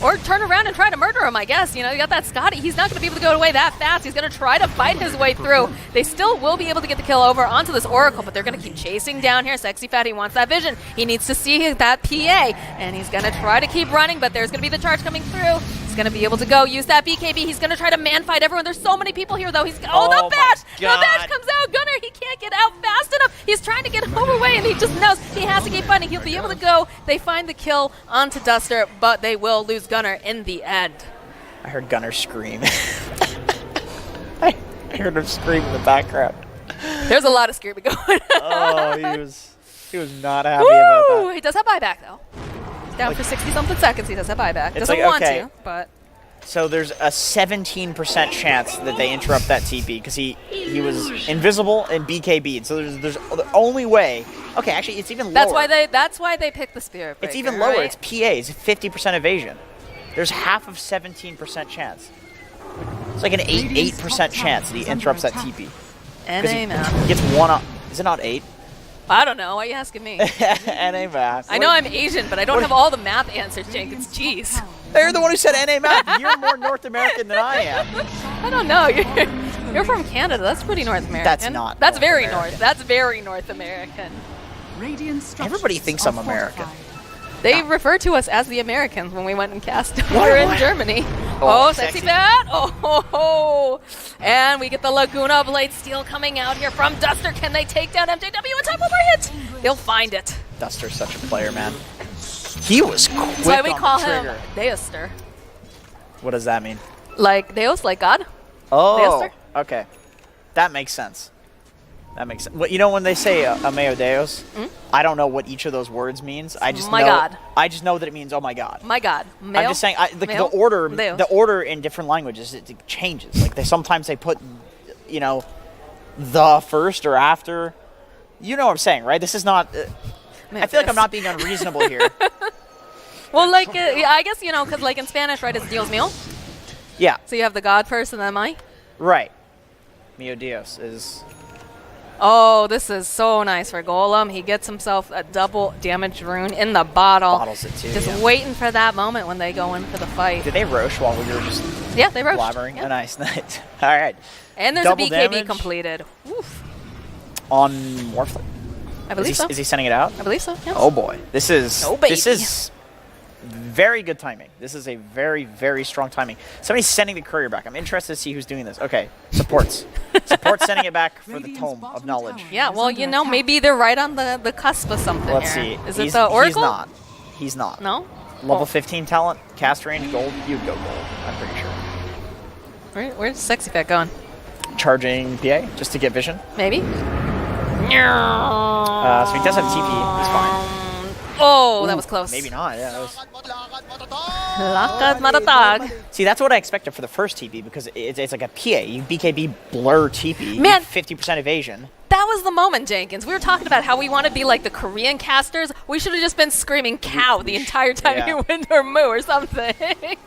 or turn around and try to murder him. I guess you got that Scotty. He's not gonna be able to go away that fast. He's gonna try to fight his way through. They still will be able to get the kill over onto this Oracle, but they're gonna keep chasing down here. Sexy Fat, he wants that vision. He needs to see that PA, and he's gonna try to keep running. But there's gonna be the charge coming through. He's gonna be able to go use that BKB. He's gonna try to man fight everyone. There's so many people here though. The my bash! The God. bash comes out. Gunnar, he can't get out fast enough. He's trying to get away, and he just knows he has to keep fighting. He'll be able to go. They find the kill onto Duster, but they will lose Gunnar in the end. I heard Gunnar scream. I heard him scream in the background. There's a lot of screaming going on. Oh, he was not happy about Woo! that. He does have buyback though. He's down for 60-something seconds. He does have buyback. It's Doesn't like, want okay. to, but So there's a 17% chance that they interrupt that TP because he was invisible and BKB'd. So there's the only way. Okay, actually it's even lower. that's why they picked the Spirit Breaker. It's even lower. Right? It's PA. It's 50% evasion. There's half of 17% chance. It's like an 8% chance that he interrupts that TP. NA He math. gets one up. Is it not 8? I don't know. Why are you asking me? NA math. I know I'm Asian, but I don't have all the math answers, Jenkins. Jeez. They're the one who said NA math. You're more North American than I am. I don't know. You're from Canada. That's pretty North American. That's not That's North very American. North. That's very North American. Radiant structures Everybody thinks are I'm American. fortified. They refer to us as the Americans when we went and cast What? over in Germany. Oh, Oh, sexy sexy. Fat. Oh, ho, ho. And we get the Laguna Blade Steel coming out here from Duster. Can they take down MJW in time? One more hit. They'll find it. Duster's such a player, man. He was quick That's why we on call the him trigger. Deoster. What does that mean? Like Deos, like God. Oh, Leoster? okay. That makes sense. That makes sense. Well, you know when they say Ameo Deus, I don't know what each of those words means. I just My know, God. I just know that it means oh my God. My God. Male? I'm just saying the Male? order Deus. the order in different languages it changes. Like sometimes they put the first or after. You know what I'm saying, right? This is not. I feel like I'm not being unreasonable here. Well, like, I guess, because like in Spanish, right, it's Dios mío. Yeah. So you have the God first and then my. Right. Mio Dios is. Oh, this is so nice for Golem. He gets himself a double damage rune in the bottle. Bottles it too. Just yeah. waiting for that moment when they go in for the fight. Did they roche while we were just Yeah, they rushed. blabbering? Yeah. Oh, nice, nice. All right. And there's Double a BKB damage completed. Oof. on Morphling. I believe so. Is he sending it out? I believe so. Yes. Oh boy, this is Oh, baby. this is very good timing. This is a very very strong timing. Somebody's sending the courier back. I'm interested to see who's doing this. Okay, supports. Support's sending it back for the tome of knowledge. Yeah, well, maybe they're right on the cusp of something Let's here. see. Is it the Oracle? He's not. He's not. No? Level Oh. 15 talent, cast range, gold. You'd go gold. I'm pretty sure. Where's Sexy Fat going? Charging PA just to get vision. Maybe? So he does have TP. He's fine. Oh, that Ooh, was close. Maybe not. Yeah. That was... Lakad Matatag. See, that's what I expected for the first TP because it's like a PA. You BKB blur TP. Man. 50% evasion. That was the moment, Jenkins. We were talking about how we want to be like the Korean casters. We should have just been screaming cow the entire time Yeah. you win or moo or something.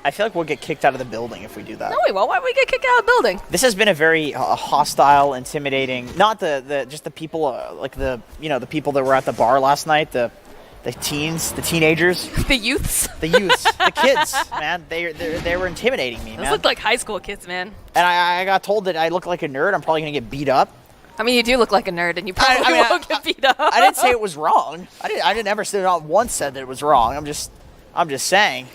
I feel like we'll get kicked out of the building if we do that. No, we won't. Why would we get kicked out of the building? This has been a very hostile, intimidating. Not just the people like the people that were at the bar last night. The teens, the teenagers, The youths. the youths, the kids. Man, they were intimidating me. Those Man, look like high school kids, man. and I got told that I look like a nerd. I'm probably gonna get beat up. I mean, you do look like a nerd, and you probably won't get beat up. I didn't say it was wrong. I didn't ever say not once said that it was wrong. I'm just saying.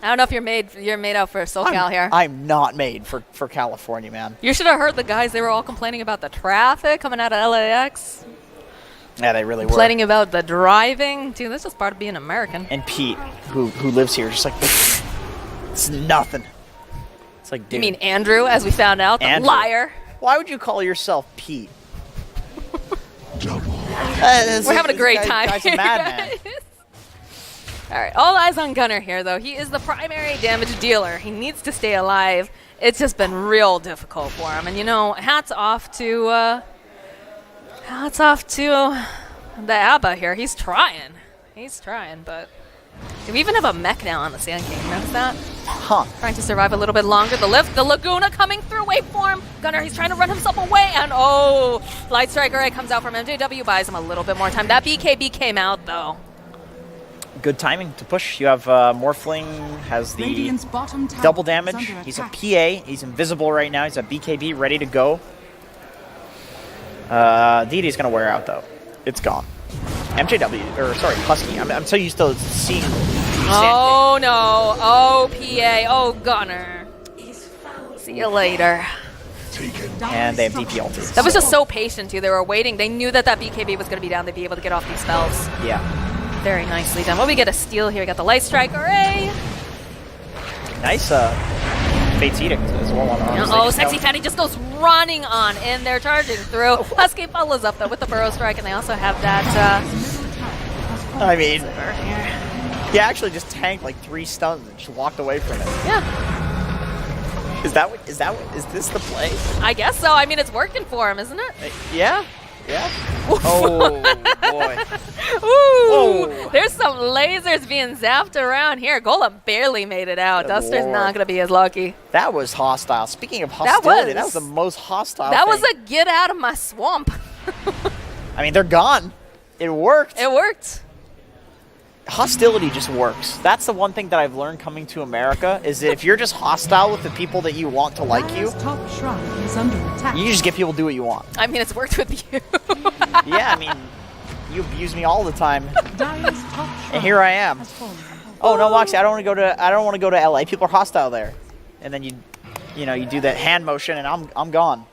I don't know if you're made out for SoCal here. I'm not made for California, man. You should have heard the guys. They were all complaining about the traffic coming out of LAX. Yeah, they really were. Complaining about the driving. Dude, that's just part of being American. And Pete, who lives here, just like it's nothing. It's like, dude, You mean Andrew, as we found out, the Andrew. liar. Why would you call yourself Pete? We're having a great time. Guy's a madman. All right, all eyes on Gunner here, though. He is the primary damage dealer. He needs to stay alive. It's just been real difficult for him. And, hats off to the ABBA here. He's trying. But do we even have a mech now on the Sand King? Notice that? Huh. Trying to survive a little bit longer. The lift, the Laguna coming through. Wait for him. Gunner, he's trying to run himself away. And, Light Striker Ray comes out from MJW, buys him a little bit more time. That BKB came out, though. Good timing to push. You have Morphling has the double damage. He's a PA. He's invisible right now. He's a BKB ready to go. DD's going to wear out, though. It's gone. Husky. I'm so used to seeing... Oh, no. Oh, PA. Oh, Gunner. See you later. And they have DP ulti. That was just so patient, too. They were waiting. They knew that BKB was going to be down. They'd be able to get off these spells. Yeah. Very nicely done. Well, we get a steal here. We got the Light Strike Array. Nice Fate's Edict as well. On Sexy Fatty just goes running on, and they're charging through. Husky follows up, though, with the Burrow Strike, and they also have that... I mean, he actually just tanked like 3 stuns and just walked away from it. Yeah. Is this the play? I guess so. I mean, it's working for him, isn't it? Yeah. Oh, boy. Ooh, Whoa. There's some lasers being zapped around here. Golem barely made it out. Good Duster's Lord. not going to be as lucky. That was hostile. Speaking of hostility, that was the most hostile thing. Was a get out of my swamp. I mean, they're gone. It worked. It worked. Hostility just works. That's the one thing that I've learned coming to America is that if you're just hostile with the people that you want to like you, top shrine is under attack. you just get people to do what you want. I mean, it's worked with you. Yeah, I mean, you abuse me all the time, Dire's top shrine and here I am. has fallen. Oh no, Moxie, I don't want to go to LA. People are hostile there. And then you do that hand motion and I'm gone.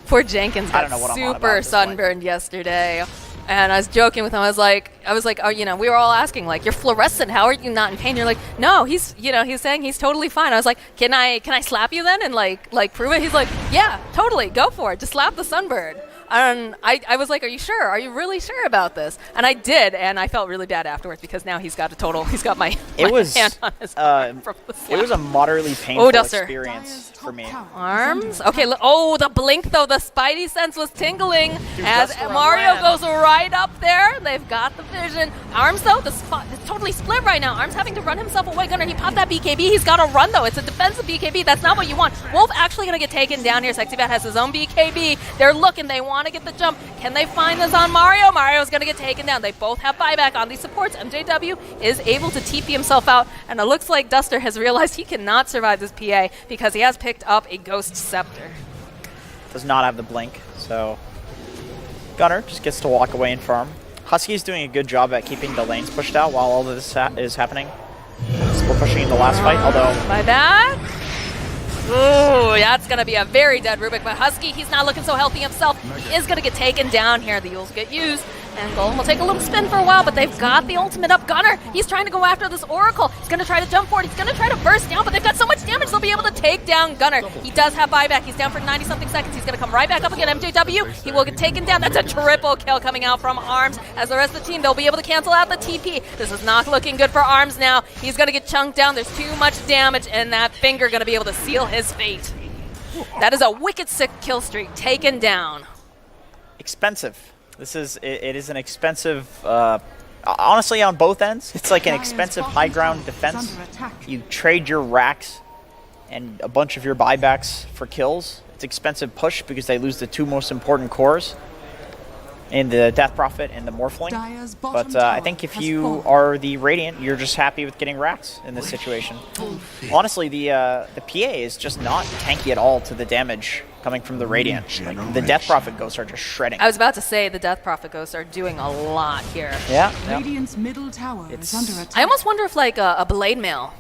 Poor Jenkins I got don't know what I'm on about super at this point. sunburned yesterday. And I was joking with him. I was like, oh, you know, we were all asking, like, you're fluorescent. How are you not in pain? You're like, no, he's saying he's totally fine. I was like, can I slap you then and like prove it? He's like, yeah, totally, go for it. Just slap the sunbird. And I was like, are you sure? Are you really sure about this? And I did, and I felt really bad afterwards because now he's got my hand on his arm from the slap. It was a moderately painful experience for me. Arms? Okay, the blink though, the spidey sense was tingling as that's where I Mario ran. goes right up there. They've got the vision. Arms though, the spot is totally split right now. Arms having to run himself away. Gunnar, he popped that BKB. He's got to run though. It's a defensive BKB. That's not what you want. Wolf actually going to get taken down here. SexyBat has his own BKB. They're looking. They want to get the jump. Can they find this on Mario? Mario's going to get taken down. They both have buyback on these supports. MJW is able to TP himself out, and it looks like Duster has realized he cannot survive this PA because he has picked up a Ghost Scepter. Does not have the blink, so Gunnar just gets to walk away and farm. Husky's doing a good job at keeping the lanes pushed out while all of this is happening. Still pushing in the last fight, although... Buyback. Ooh, that's going to be a very dead Rubik, but Husky, he's not looking so healthy himself. He is going to get taken down here. The Yules get used, and Golem will take a little spin for a while, but they've got the ultimate up. Gunnar, he's trying to go after this Oracle. He's going to try to jump for it. He's going to try to burst down, but they've got so much damage, they'll be able to take down Gunnar. He does have buyback. He's down for 90-something seconds. He's going to come right back up again. MJW, he will get taken down. That's a triple kill coming out from Arms. As the rest of the team, they'll be able to cancel out the TP. This is not looking good for Arms now. He's going to get chunked down. There's too much damage, and that finger going to be able to seal his fate. That is a wicked sick kill streak taken down. Expensive. It is an expensive, honestly on both ends, it's like an expensive high ground defense. You trade your racks and a bunch of your buybacks for kills. It's expensive push because they lose the two most important cores in the Death Prophet and the Morphling. But I think if you are the Radiant, you're just happy with getting racks in this situation. Honestly, the PA is just not tanky at all to the damage coming from the Radiant. Like, the Death Prophet ghosts are just shredding. I was about to say the Death Prophet ghosts are doing a lot here. Yeah. Radiant's middle tower is under attack. I almost wonder if like a Blade Mail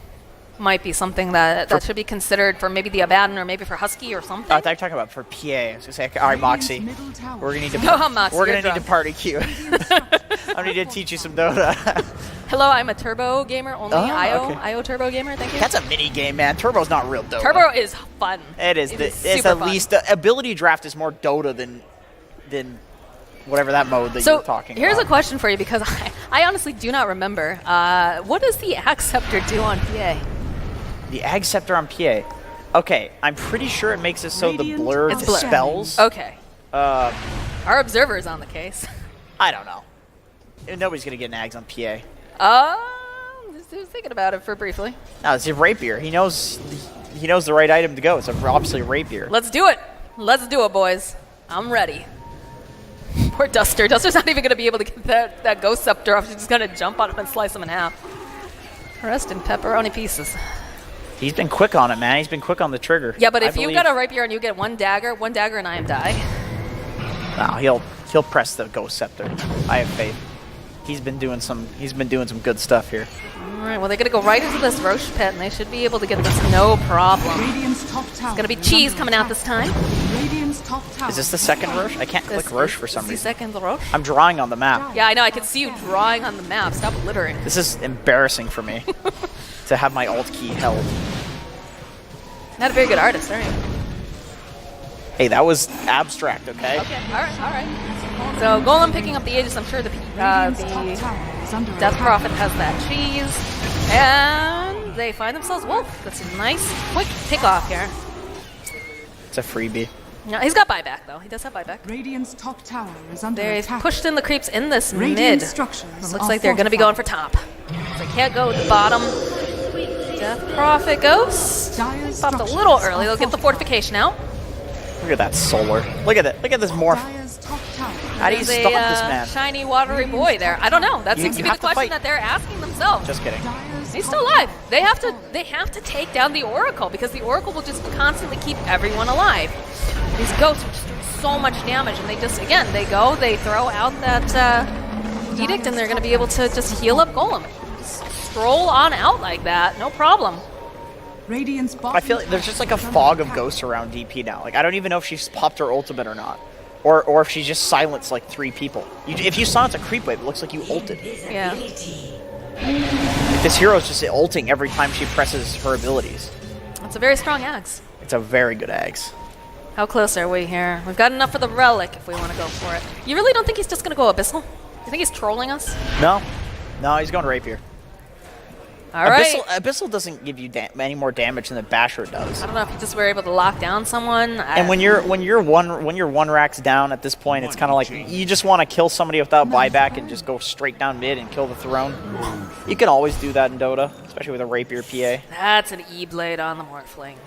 might be something that should be considered for maybe the Abaddon or maybe for Husky or something. I thought you were talking about for PA. I was gonna say, all right, Moxie, we're gonna need to Moxie, we're gonna need to party queue. I need to teach you some Dota. Hello, I'm a Turbo gamer only. Okay. IO Turbo gamer. Thank you. That's a mini game, man. Turbo's not real Dota. Turbo is fun. It is. It's It's at least the ability draft is more Dota than whatever that mode that you're talking here's about. a question for you because I honestly do not remember. What does the Axe Scepter do on PA? The Ag Scepter on PA. Okay, I'm pretty sure it makes it so the blur It's blur. dispels. Okay. Uh, Our observer is on the case. I don't know. Nobody's gonna get an Ags on PA. Just was thinking about it for briefly. No, it's a rapier. He knows the right item to go. It's obviously a rapier. Let's do it. Let's do it, boys. I'm ready. Poor Duster. Duster's not even going to be able to get that Ghost Scepter off. She's just going to jump on him and slice him in half. Rest in pepperoni pieces. He's been quick on it, man. He's been quick on the trigger. Yeah, but if I you believe. got a rapier and you get one dagger and I am die. No, he'll press the Ghost Scepter. I have faith. He's been doing some good stuff here. All right, well, they're going to go right into this Roche pit, and they should be able to get this no problem. Radiant's top tower. It's going to be cheese coming out this time. Radiant's top tower. Is this the second Roche? I can't click Roche for some The reason. second Roche? I'm drawing on the map. Yeah, I know. I can see you drawing on the map. Stop littering. This is embarrassing for me to have my alt key held. Not a very good artist, are you? Hey, that was abstract, okay? Okay, all right. So Golem picking up the Aegis. I'm sure the Radiant's top tower is under Death attack. Prophet has that cheese. And they find themselves Wolf. That's a nice, quick pick-off here. It's a freebie. No, he's got buyback, though. He does have buyback. Radiant's top tower is under They've attack. pushed in the creeps in this Radiant mid. structures It looks are like they're going to be going for top. They can't go with the bottom. Death Prophet Ghost. Dire's Popped a structures little early. are They'll get the fortification out. Look at that solar. Look at it. Look at this morph. Dire's top tower. How do you There's stop a, this man? shiny, watery boy there. I don't know. That You- seems you to be the have to question fight. that they're asking themselves. Just kidding. Dire's He's top still alive. They have to take down the Oracle because the Oracle will just constantly keep everyone alive. These ghosts are just doing so much damage, and they just they throw out that edict, and they're going to be able to just heal up Golem. Just stroll on out like that, no problem. Radiant's bottom I feel like there's just like a tower is fog under of ghosts around DP now. Like I don't even know if she's popped her ultimate or not. Or if she just silenced like 3 people. If you silence a creep wave, it looks like you ulted. Yeah. If this hero's just ulting every time she presses her abilities. It's a very strong axe. It's a very good Ags. How close are we here? We've got enough for the relic if we want to go for it. You really don't think he's just going to go Abyssal? You think he's trolling us? No, he's going Rapier. All right. Abyssal doesn't give you any more damage than the Basher does. I don't know if you just were able to lock down someone. And when you're one racks down at this point, it's kind of like you just want to kill somebody without buyback and just go straight down mid and kill the throne. You can always do that in Dota, especially with a Rapier PA. That's an E-blade on the Morphling.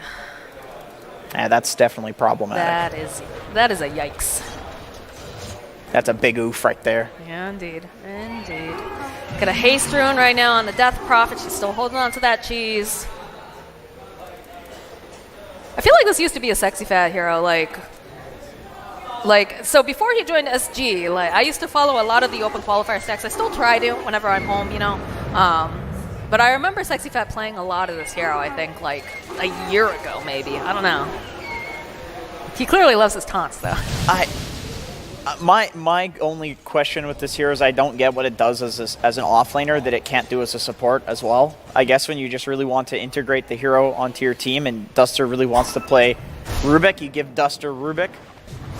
Yeah, that's definitely problematic. That is a yikes. That's a big oof right there. Yeah, indeed. Got a haste rune right now on the Death Prophet. She's still holding on to that cheese. I feel like this used to be a sexy fat hero. Like so before he joined SG, like I used to follow a lot of the open qualifier stacks. I still try to whenever I'm home, you know. But I remember Sexy Fat playing a lot of this hero, I think, like a year ago, maybe. I don't know. He clearly loves his taunts, though. My only question with this hero is I don't get what it does as an offlaner that it can't do as a support as well. I guess when you just really want to integrate the hero onto your team and Duster really wants to play Rubik, you give Duster Rubik,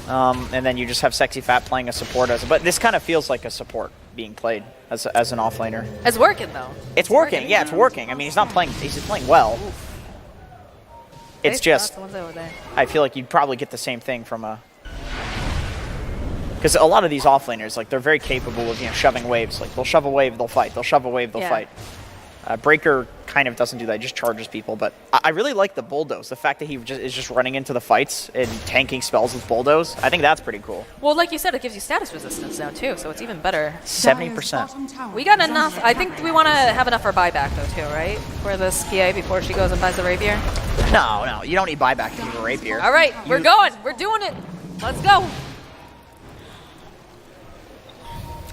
and then you just have Sexy Fat playing a support but this kind of feels like a support being played as an offlaner. It's working though. It's working. Yeah, it's working. I mean, he's just playing well. Oof. It's just the ones over there. I feel like you'd probably get the same thing from a. Because a lot of these offlaners, like, they're very capable of, shoving waves. Like, they'll shove a wave, they'll fight. They'll shove a wave, they'll fight. Breaker kind of doesn't do that. He just charges people. But I really like the Bulldoze. The fact that he is just running into the fights and tanking spells with Bulldoze. I think that's pretty cool. Well, like you said, it gives you status resistance now, too, so it's even better. 70%. We got enough. I think we want to have enough for buyback, though, too, right? For this PA before she goes and buys the Rapier. No. You don't need buyback if you have a Rapier. All right. We're going. We're doing it. Let's go.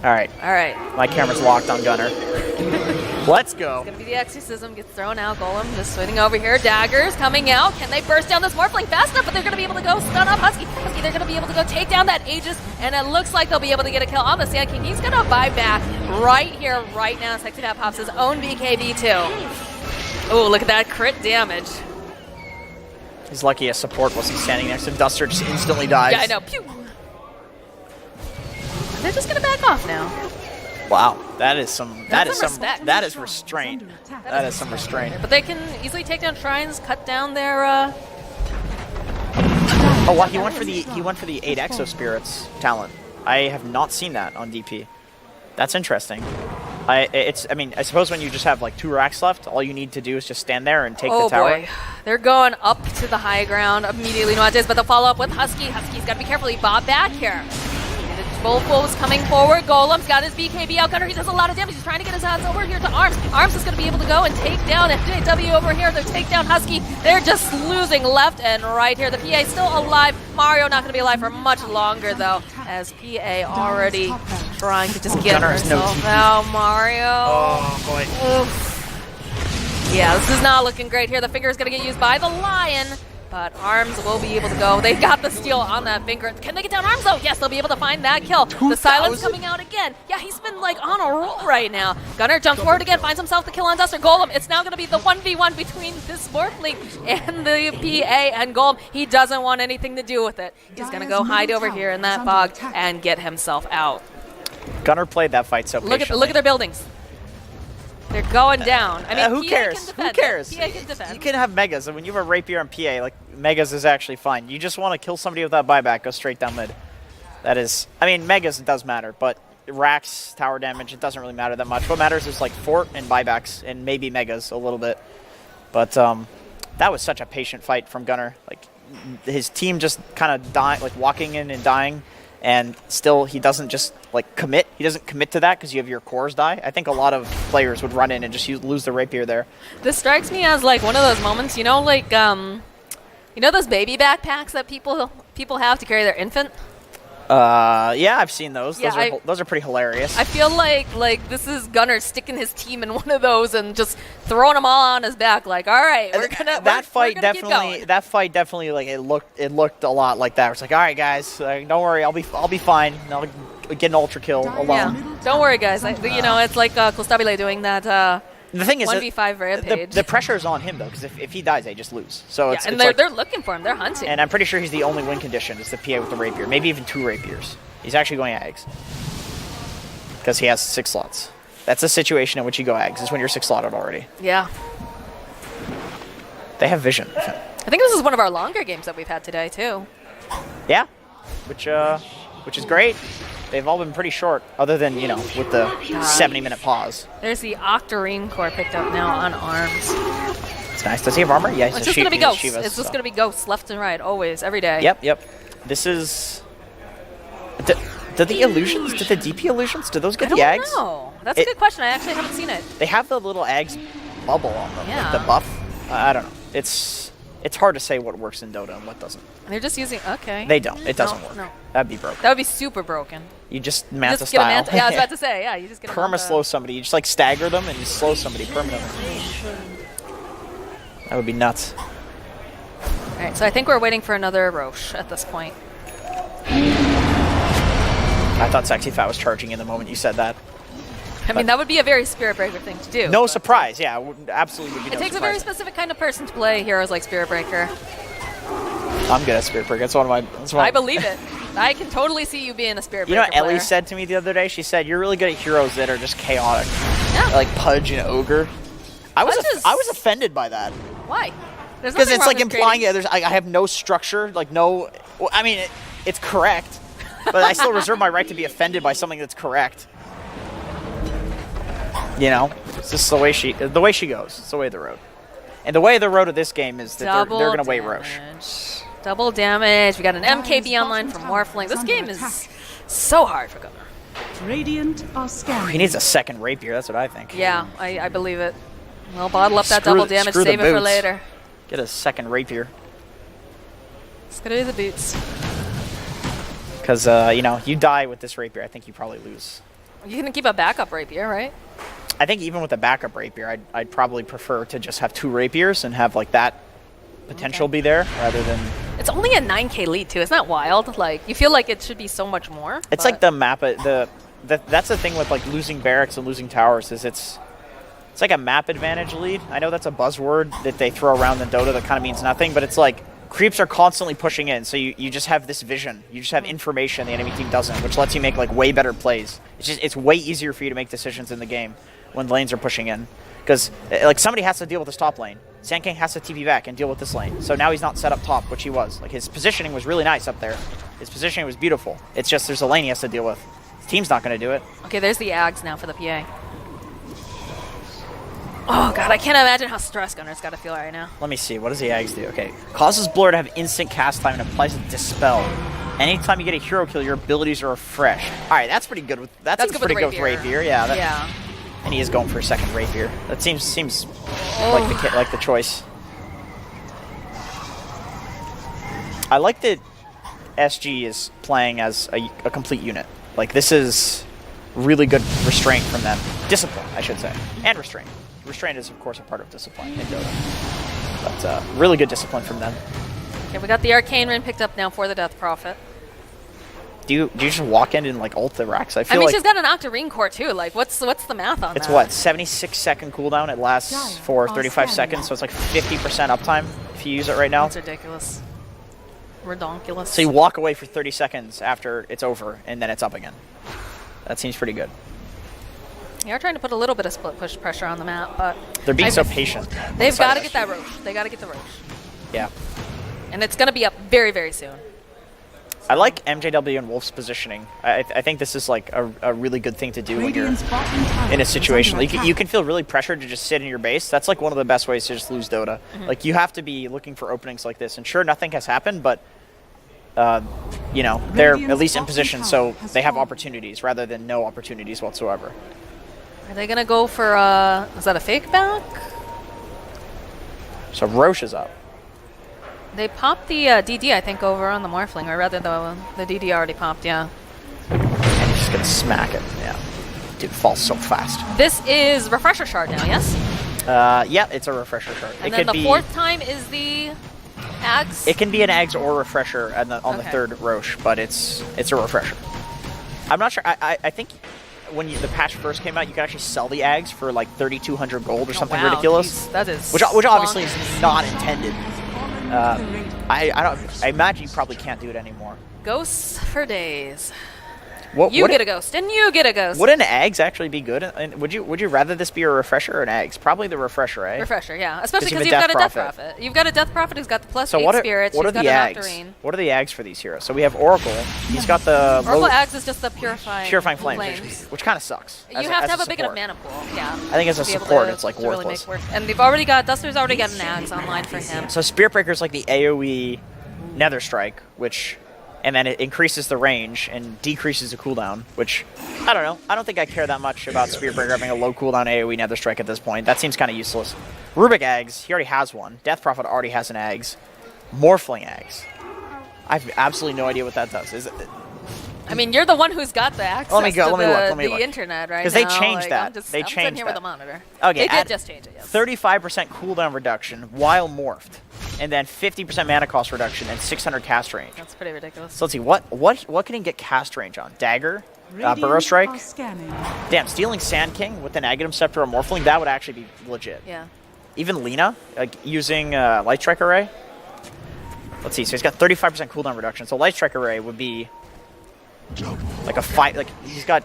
All right. My camera's locked on Gunner. Let's go. It's going to be the Exorcism. Gets thrown out. Golem just swinging over here. Daggers coming out. Can they burst down this Morphling fast enough? But they're going to be able to go stun up Husky. They're going to be able to go take down that Aegis. And it looks like they'll be able to get a kill on the Sand King. He's going to buy back right here, right now. Sexy Fat pops his own BKB too. Oh, look at that crit damage. He's lucky a support wasn't standing next to him. Duster just instantly dies. Yeah, I know. Pew! They're just gonna back off now. Wow, that is some respect. that is restraint. That is some restraint. But they can easily take down shrines, cut down their Oh, wow, he went for the 8 Exospirits talent. I have not seen that on DP. That's interesting. I suppose when you just have like 2 racks left, all you need to do is just stand there and take the tower. Oh boy. They're going up to the high ground immediately, Nuantes, but they'll follow up with Husky. Husky's got to be careful. He bobbed back here. Bullful's coming forward. Golem's got his BKB out. Gunner, he does a lot of damage. He's trying to get his hands over here to Arms. Arms is going to be able to go and take down FJW over here. They take down Husky. They're just losing left and right here. The PA is still alive. Mario not going to be alive for much longer, though, as PA already trying to just get herself out. Mario. Oh, boy. Oof. Yeah, this is not looking great here. The finger is going to get used by the Lion. But Arms will be able to go. They got the steal on that finger. Can they get down Arms, though? Yes, they'll be able to find that kill. The silence coming out again. Yeah, he's been, like, on a roll right now. Gunner jumps forward again, finds himself the kill on Duster. Golem, it's now going to be the 1v1 between this Morphling and the PA and Golem. He doesn't want anything to do with it. He's going to go hide over here in that fog and get himself out. Gunner played that fight so patiently. Look at their buildings. They're going down. I mean, who cares? Who cares? PA can defend. You can have Megas, and when you have a Rapier on PA, like, Megas is actually fine. You just want to kill somebody without buyback, go straight down mid. That is, I mean, Megas does matter, but racks, tower damage, it doesn't really matter that much. What matters is, like, fort and buybacks, and maybe Megas a little bit. But that was such a patient fight from Gunner. Like, his team just kind of dying, like, walking in and dying. And still, he doesn't just, like, commit. He doesn't commit to that because you have your cores die. I think a lot of players would run in and just lose the Rapier there. This strikes me as, like, one of those moments, you know, like, you know those baby backpacks that people have to carry their infant? Yeah, I've seen those. Yeah, Those are pretty hilarious. I feel like this is Gunnar sticking his team in one of those and just throwing them all on his back. Like, all right, we're gonna that fight we're gonna keep definitely going. that fight definitely like it looked a lot like that. It's like, all right, guys, don't worry, I'll be fine. I'll get an ultra kill alone. Yeah, don't worry, guys. It's like Costabile doing that. The thing is, 1v5 rampage. the pressure is on him though, because if he dies, they just lose. So Yeah, it's and it's like, they're looking for him. They're hunting. and I'm pretty sure he's the only win condition. It's the PA with the rapier, maybe even 2 rapiers. He's actually going Ags because he has 6 slots. That's a situation in which you go Ags. Is when you're 6 slotted already. Yeah. They have vision. I think this is one of our longer games that we've had today too. Yeah, which is great. They've all been pretty short, other than, with the 70-minute pause. There's the Octarine core picked up now on arms. It's nice. Does he have armor? Yeah, he's It's a just going to be he's a ghosts. Shivas, It's just so. going to be ghosts left and right, always, every day. Yep. This is... Do the illusions, do the DP illusions, do those I get don't the Ags? know. That's a good question. I actually haven't seen it. They have the little Ags bubble on them, Yeah. like the buff. I don't know. It's hard to say what works in Dota and what doesn't. They're just using... Okay. They don't. It doesn't No, work. no. That'd be broken. That would be super broken. You just You Manta just get a style. Manta. Yeah, I was about to say. Yeah, you just get a Perma Manta. slow somebody. You just like stagger them and you slow somebody permanently. That would be nuts. All right, so I think we're waiting for another Roche at this point. I thought Sexy Fat was charging in the moment you said that. I mean, that would be a very Spirit Breaker thing to do. No but surprise. Yeah, absolutely would be It no takes a very surprise. specific kind of person to play heroes like Spirit Breaker. I'm good at Spirit Breaker. That's one of my... That's one I believe it. I can totally see you being a Spirit You know Breaker what Ellie player. said to me the other day? She said, you're really good at heroes that are just chaotic. Yeah. Like Pudge and Ogre. I was Pudge is- I was offended by that. Why? There's Because nothing it's wrong like with implying creating- I have no structure, like no... Well, I mean, it's correct. But I still reserve my right to be offended by something that's correct. It's just the way she goes. It's the way of the road. And the way of the road of this game is that they're going to wait Roche. Double damage. We got an MKB online from Morphling. This game is so hard for Gunnar. Radiant are He scanning. needs a second rapier. That's what I think. Yeah, I believe it. Well, bottle up that Screw- double damage. screw the Save it for boots. later. Get a second rapier. It's gonna be the boots. Because, you die with this rapier, I think you probably lose. You can keep a backup rapier, right? I think even with a backup rapier, I'd probably prefer to just have 2 rapiers and have, like, that potential be there rather than... It's only a 9k lead, too. It's not wild. Like, you feel like it should be so much more. It's but- like the map... That's the thing with, like, losing barracks and losing towers is it's like a map advantage lead. I know that's a buzzword that they throw around in Dota that kind of means nothing, but it's like creeps are constantly pushing in, so you just have this vision. You just have information the enemy team doesn't, which lets you make, like, way better plays. It's way easier for you to make decisions in the game when lanes are pushing in. Because, like, somebody has to deal with this top lane. Sand King has to TP back and deal with this lane. So now he's not set up top, which he was. Like, his positioning was really nice up there. His positioning was beautiful. It's just there's a lane he has to deal with. His team's not going to do it. Okay, there's the Ags now for the PA. Oh, God, I can't imagine how stressed Gunnar's got to feel right now. Let me see. What does the Ags do? Okay. Causes Blur to have instant cast time and applies a Dispel. Anytime you get a hero kill, your abilities are refreshed. All right, that's pretty good. That's good with pretty the good with Rapier. Yeah. Yeah. And he is going for a second Rapier. That seems Oh. like the choice. I like that SG is playing as a complete unit. Like, this is really good restraint from them. Discipline, I should say. And restraint. Restraint is, of course, a part of discipline in Dota. But really good discipline from them. Okay, we got the Arcane Ring picked up now for the Death Prophet. Do you just walk in and, like, ult the Rax? I mean, she's got an Octarine core, too. Like, what's the math on It's that? what, 76-second cooldown? It lasts for Dire 35 are seconds, so it's like 50% uptime if you use it right now. That's ridiculous. Redonkulous. So you walk away for 30 seconds after it's over, and then it's up again. That seems pretty good. They are trying to put a little bit of split push pressure on the map, but They're being I- so patient. they've got to Inside get that Roche. They got to get the Roche. Yeah. And it's going to be up very, very soon. I like MJW and Wolf's positioning. I think this is like a really good thing to do when you're Radiant's bottom tower in a is situation. under Like, attack. you can feel really pressured to just sit in your base. That's like one of the best ways to just lose Dota. Like, you have to be looking for openings like this. And sure, nothing has happened, but they're at least in position, so they have opportunities rather than no opportunities whatsoever. Are they going to go for, is that a fake back? So Roche is up. They popped the DD, I think, over on the Morphling, or rather the DD already popped, yeah. And he's just going to smack it. Yeah. Dude, falls so fast. This is Refresher Shard now, yes? Yeah, it's a Refresher Shard. And then the fourth time is the Ags? It can be an Ags or Refresher on the third Roche, but it's a Refresher. I'm not sure. I think when the patch first came out, you could actually sell the Ags for like 3,200 gold or something ridiculous. Geez, that is which obviously is not intended. I imagine you probably can't do it anymore. Ghosts for days. You get a ghost, and you get a ghost. Would an Ags actually be good? And would you rather this be a Refresher or an Ags? Probably the Refresher, eh? Refresher, yeah. Especially because you you've have got a a Death Death Prophet. You've got a Death Prophet who's got the plus 8 spirits. What are He's the got an Ags? Octarine. What are the Ags for these heroes? So we have Oracle. He's got the Oracle Ags is just the Purifying Flames, which kind of sucks. You have to have a big enough mana pool, yeah. I think as a support, it's like worthless. Really and they've already got Duster's already got an Ags online for him. So Spirit Breaker's like the AoE Nether Strike, and then it increases the range and decreases the cooldown, which, I don't know. I don't think I care that much about Spirit Breaker having a low cooldown AoE Nether Strike at this point. That seems kind of useless. Rubik Ags, he already has one. Death Prophet already has an Ags. Morphling Ags. I have absolutely no idea what that does. I mean, you're the one who's got the access let me to look. the internet right now. Because they changed that. I'm They I'm changed sitting here that. with a monitor. Okay, they did just change it, yes. 35% cooldown reduction while morphed, and then 50% mana cost reduction and 600 cast range. That's pretty ridiculous. So let's see, what can he get cast range on? Dagger? Burrow Strike? Damn, stealing Sand King with an Aghanim Scepter or Morphling, that would actually be legit. Yeah. Even Lina, using Light Strike Array? Let's see, so he's got 35% cooldown reduction, so Light Strike Array would be like he's got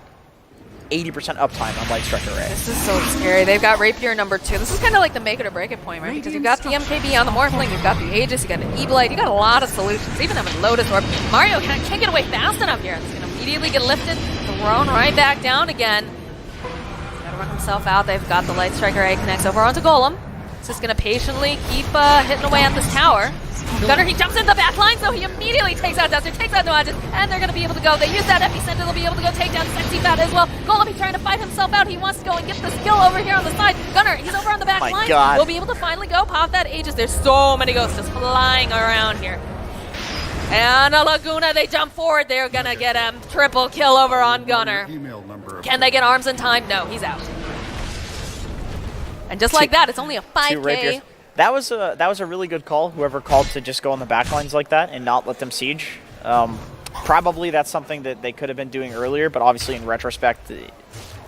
80% uptime on Light Strike Array. This is so scary. They've got Rapier #2. This is kind of like the make it or break it point, right? Because you've got the MKB on the Morphling, you've got the Aegis, you've got an E-Blade, you've got a lot of solutions. Even having Lotus Orb. Mario can't get away fast enough here. It's going to immediately get lifted, thrown right back down again. He's got to run himself out. They've got the Light Strike Array, connects over onto Golem. He's just going to patiently keep hitting away at this tower. Gunner, he jumps in the back line, so he immediately takes out Duster, takes out Nuages, and they're going to be able to go. They use that Epicenter, they'll be able to go take down Sexy Fat as well. Golem, he's trying to fight himself out. He wants to go and get this kill over here on the side. Gunner, he's over on the back line. God. We'll be able to finally go pop that Aegis. There's so many ghosts just flying around here. And a Laguna, they jump forward. They're going to get him. Triple kill over on Gunner. Can they get arms in time? No, he's out. And just like that, it's only a 5K. That was a really good call. Whoever called to just go on the backlines like that and not let them siege. Probably that's something that they could have been doing earlier, but obviously in retrospect,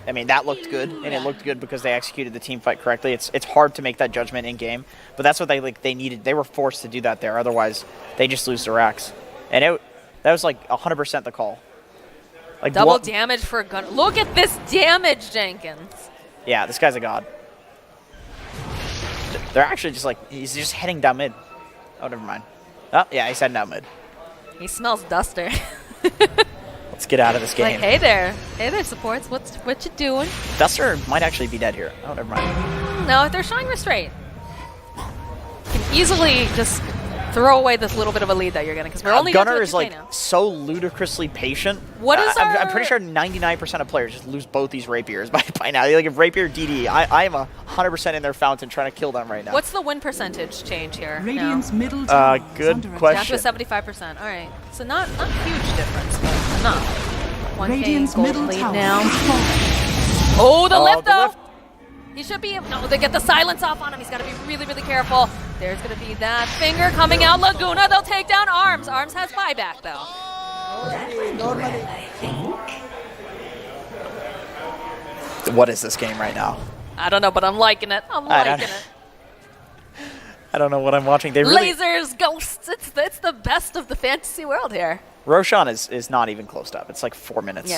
I mean that looked good, and it looked good because they executed the team fight correctly. It's hard to make that judgment in game, but that's what they needed. They were forced to do that there, otherwise they just lose their racks. And that was like 100% the call. Like double damage for Gunner. Look at this damage, Jenkins. Yeah, this guy's a god. They're actually just like, he's just heading down mid. Oh, never mind. Oh, yeah, he's heading down mid. He smells Duster. Let's get out of this game. Like, hey there, supports. What you doing? Duster might actually be dead here. Oh, never mind. No, they're showing restraint. You can easily just throw away this little bit of a lead that you're getting because we're only Gunner is like now. so ludicrously patient. What is I'm pretty sure 99% of players just lose both these rapiers by now. Like if rapier DD, I am 100% in their fountain trying to kill them right now. What's the win percentage change here? Radiant's middle tower is good under question. Down to 75%. All right, so not huge difference, but enough. 1K Radiant's gold middle lead tower now. is falling. Oh, the lift the though. lift. He should be. No, they get the silence off on him. He's got to be really, really careful. There's going to be that finger coming out. Laguna, they'll take down Arms. Arms has buyback, though. What is this game right now? I don't know, but I'm liking it. I'm liking it. I don't know what I'm watching. They really, Lasers, ghosts. It's the best of the fantasy world here. Roshan is not even closed up. It's like 4 minutes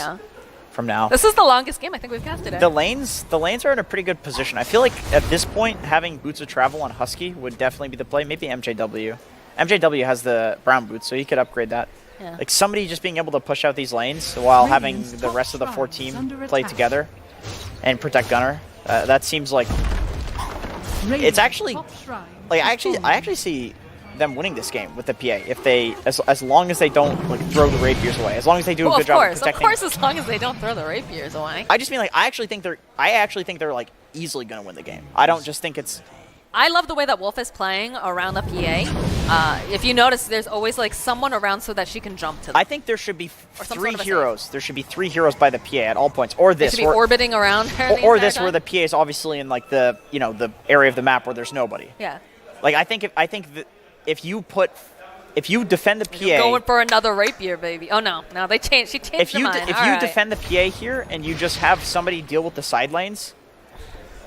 from now. This is the longest game I think we've got today. The lanes are in a pretty good position. I feel like at this point, having Boots of Travel on Husky would definitely be the play. Maybe MJW. MJW has the brown boots, so he could upgrade that. Yeah. Like somebody just being able to push out these lanes while having the rest of the 4 team play together and protect Gunner. That seems like it's actually like I actually see them winning this game with the PA if they as long as they don't like throw the rapiers away, as long as they do a good job of protecting. Of course, as long as they don't throw the rapiers away. I just mean like I actually think they're like easily going to win the game. I don't just think it's I love the way that Wolf is playing around the PA. If you notice, there's always like someone around so that she can jump to them. I think there should be Or some three sort of a heroes. There should be 3 heroes by the PA at all points, or They this, should be or, orbiting around her. or this, where the PA is obviously in like the the area of the map where there's nobody. Yeah. Like I think if you defend the PA, Going for another rapier, baby. Oh no, no, they changed. She changed if her you mind. if All you right. defend the PA here and you just have somebody deal with the side lanes,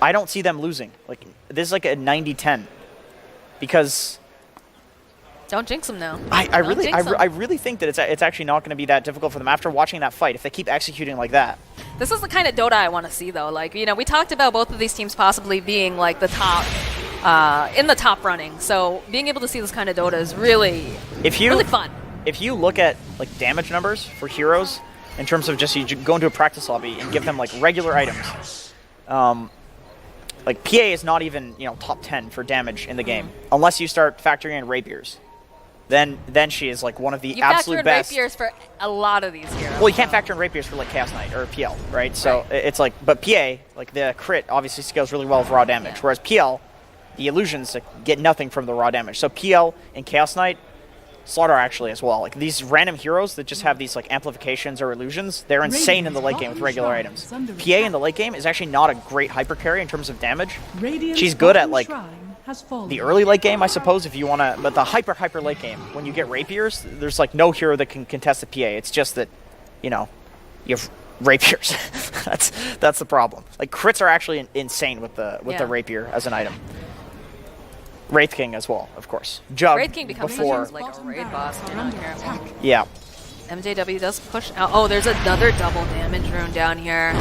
I don't see them losing. Like this is like a 90-10, because Don't jinx them now. I Don't really jinx 'em. I really think that it's actually not going to be that difficult for them after watching that fight if they keep executing like that. This is the kind of Dota I want to see, though. Like, we talked about both of these teams possibly being like the top, in the top running. So being able to see this kind of Dota is really, really fun. If you look at like damage numbers for heroes, in terms of just you go into a practice lobby and give them like regular items, like PA is not even top 10 for damage in the game unless you start factoring in rapiers. Then she is like one of the You absolute factor in best. rapiers for a lot of these heroes. Well, you can't factor in rapiers for like Chaos Knight or PL, right? So it's like, but PA, like the crit obviously scales really well with raw damage, Yeah. whereas PL, the illusions get nothing from the raw damage. So PL and Chaos Knight, Slaughter actually as well. Like these random heroes that just have these like amplifications or illusions, they're insane in the late game with regular items. PA in the late game is actually not a great hyper carry in terms of damage. She's good at like the early late game, I suppose, if you want to, but the hyper late game, when you get rapiers, there's like no hero that can contest the PA. It's just that, you have rapiers. that's the problem. Like crits are actually insane with the rapier as an item. Wraith King as well, of course. Jug Wraith King becomes before. such like a raid boss down here. Yeah. MJW does push out. Oh, there's another double damage rune down here.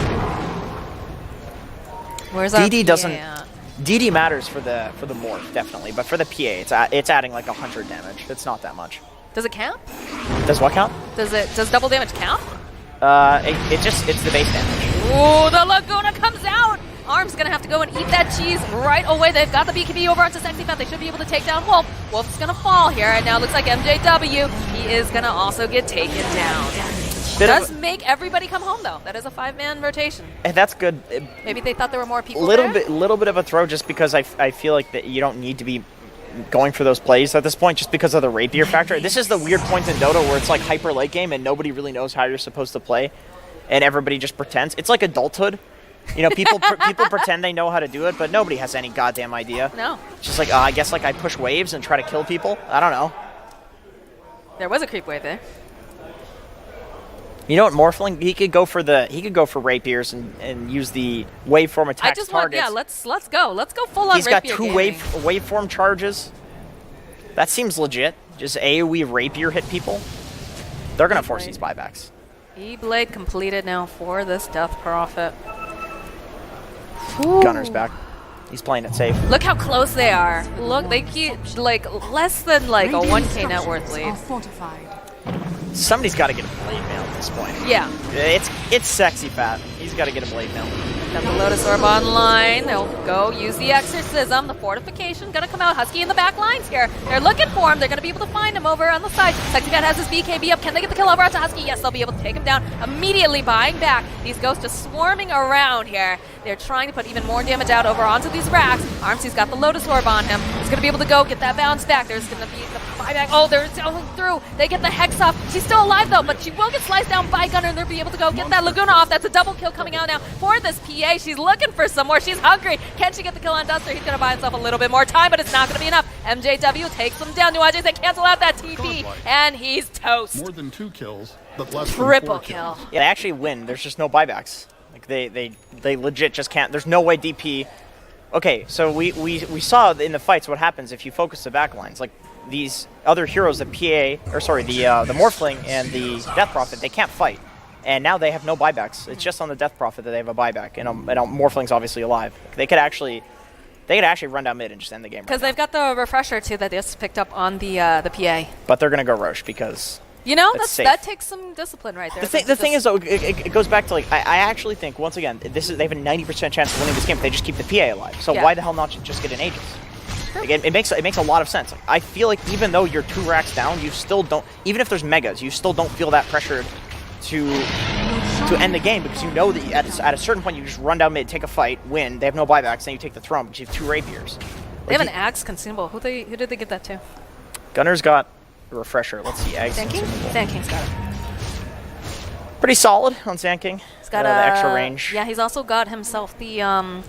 Where's our DD PA doesn't. at? DD matters for the morph definitely, but for the PA, it's adding like 100 damage. It's not that much. Does it count? Does what count? Does double damage count? It's the base damage. Ooh, the Laguna comes out! Arm's gonna have to go and eat that cheese right away. They've got the BKB over onto Sexy Fat. They should be able to take down Wolf. Wolf's gonna fall here, and now it looks like MJW. He is gonna also get taken down. Does make everybody come home though. That is a 5-man rotation. And that's good. Maybe they thought there were more people Little there? bit of a throw, just because I feel like that you don't need to be going for those plays at this point, just because of the rapier factor. This is the weird point in Dota where it's like hyper late game and nobody really knows how you're supposed to play, and everybody just pretends. It's like adulthood. People pretend they know how to do it, but nobody has any goddamn idea. No. It's just like I guess like I push waves and try to kill people. I don't know. There was a creep wave there. You know what, Morphling? He could go for rapiers and use the waveform attack I just targets. want, let's go. Let's go full on He's got rapier 2 gaming. waveform charges. That seems legit. Just AoE rapier hit people. They're gonna force these buybacks. E-Blade completed now for this Death Prophet. Gunner's back. He's playing it safe. Look how close they are. Look, they keep like less than like a 1K net worth lead. Somebody's got to get a blade mail at this point. Yeah. It's Sexy Fat. He's got to get a blade mail. Got the Lotus Orb online. They'll go use the Exorcism. The Fortification gonna come out. Husky in the back lines here. They're looking for him. They're gonna be able to find him over on the side. Sexy Cat has his BKB up. Can they get the kill over onto Husky? Yes, they'll be able to take him down. Immediately buying back. These ghosts just swarming around here. They're trying to put even more damage out over onto these racks. Armsy's got the Lotus Orb on him. He's gonna be able to go get that bounce back. There's gonna be the buyback. Oh, they're going through. They get the Hex off. She's still alive though, but she will get sliced down by Gunner, and they'll be able to go get that Laguna off. That's a double kill coming out now for this PA. She's looking for some more. She's hungry. Can she get the kill on Duster? He's going to buy himself a little bit more time, but it's not going to be enough. MJW takes him down. Nuajes, they cancel out that TP, and he's toast. More than 2 kills, but less than Triple 4 kill. kills. Yeah, they actually win. There's just no buybacks. Like they legit just can't. There's no way DP. Okay, so we saw in the fights what happens if you focus the backlines. Like these other heroes, the Morphling and the Death Prophet, they can't fight. And now they have no buybacks. It's just on the Death Prophet that they have a buyback, and Morphling's obviously alive. They could actually run down mid and just end the game. Because they've got the refresher too that they just picked up on the PA. But they're gonna go Roche because that takes some discipline right there. the thing is though, it goes back to like I actually think once again they have a 90% chance of winning this game if they just keep the PA alive. So why the hell not just get an Aegis? Like, it makes a lot of sense. Like, I feel like even though you're 2 racks down, you still don't. Even if there's megas, you still don't feel that pressure to end the game, because you know that at a certain point you just run down mid, take a fight, win. They have no buybacks, then you take the throne because you have 2 rapiers. They have an Axe consumable. Who did they get that to? Gunner's got a refresher. Let's see. Axe Sand King? consumable. Sand King's got it. Pretty solid on Sand King. He's got the extra range. Yeah, he's also got himself the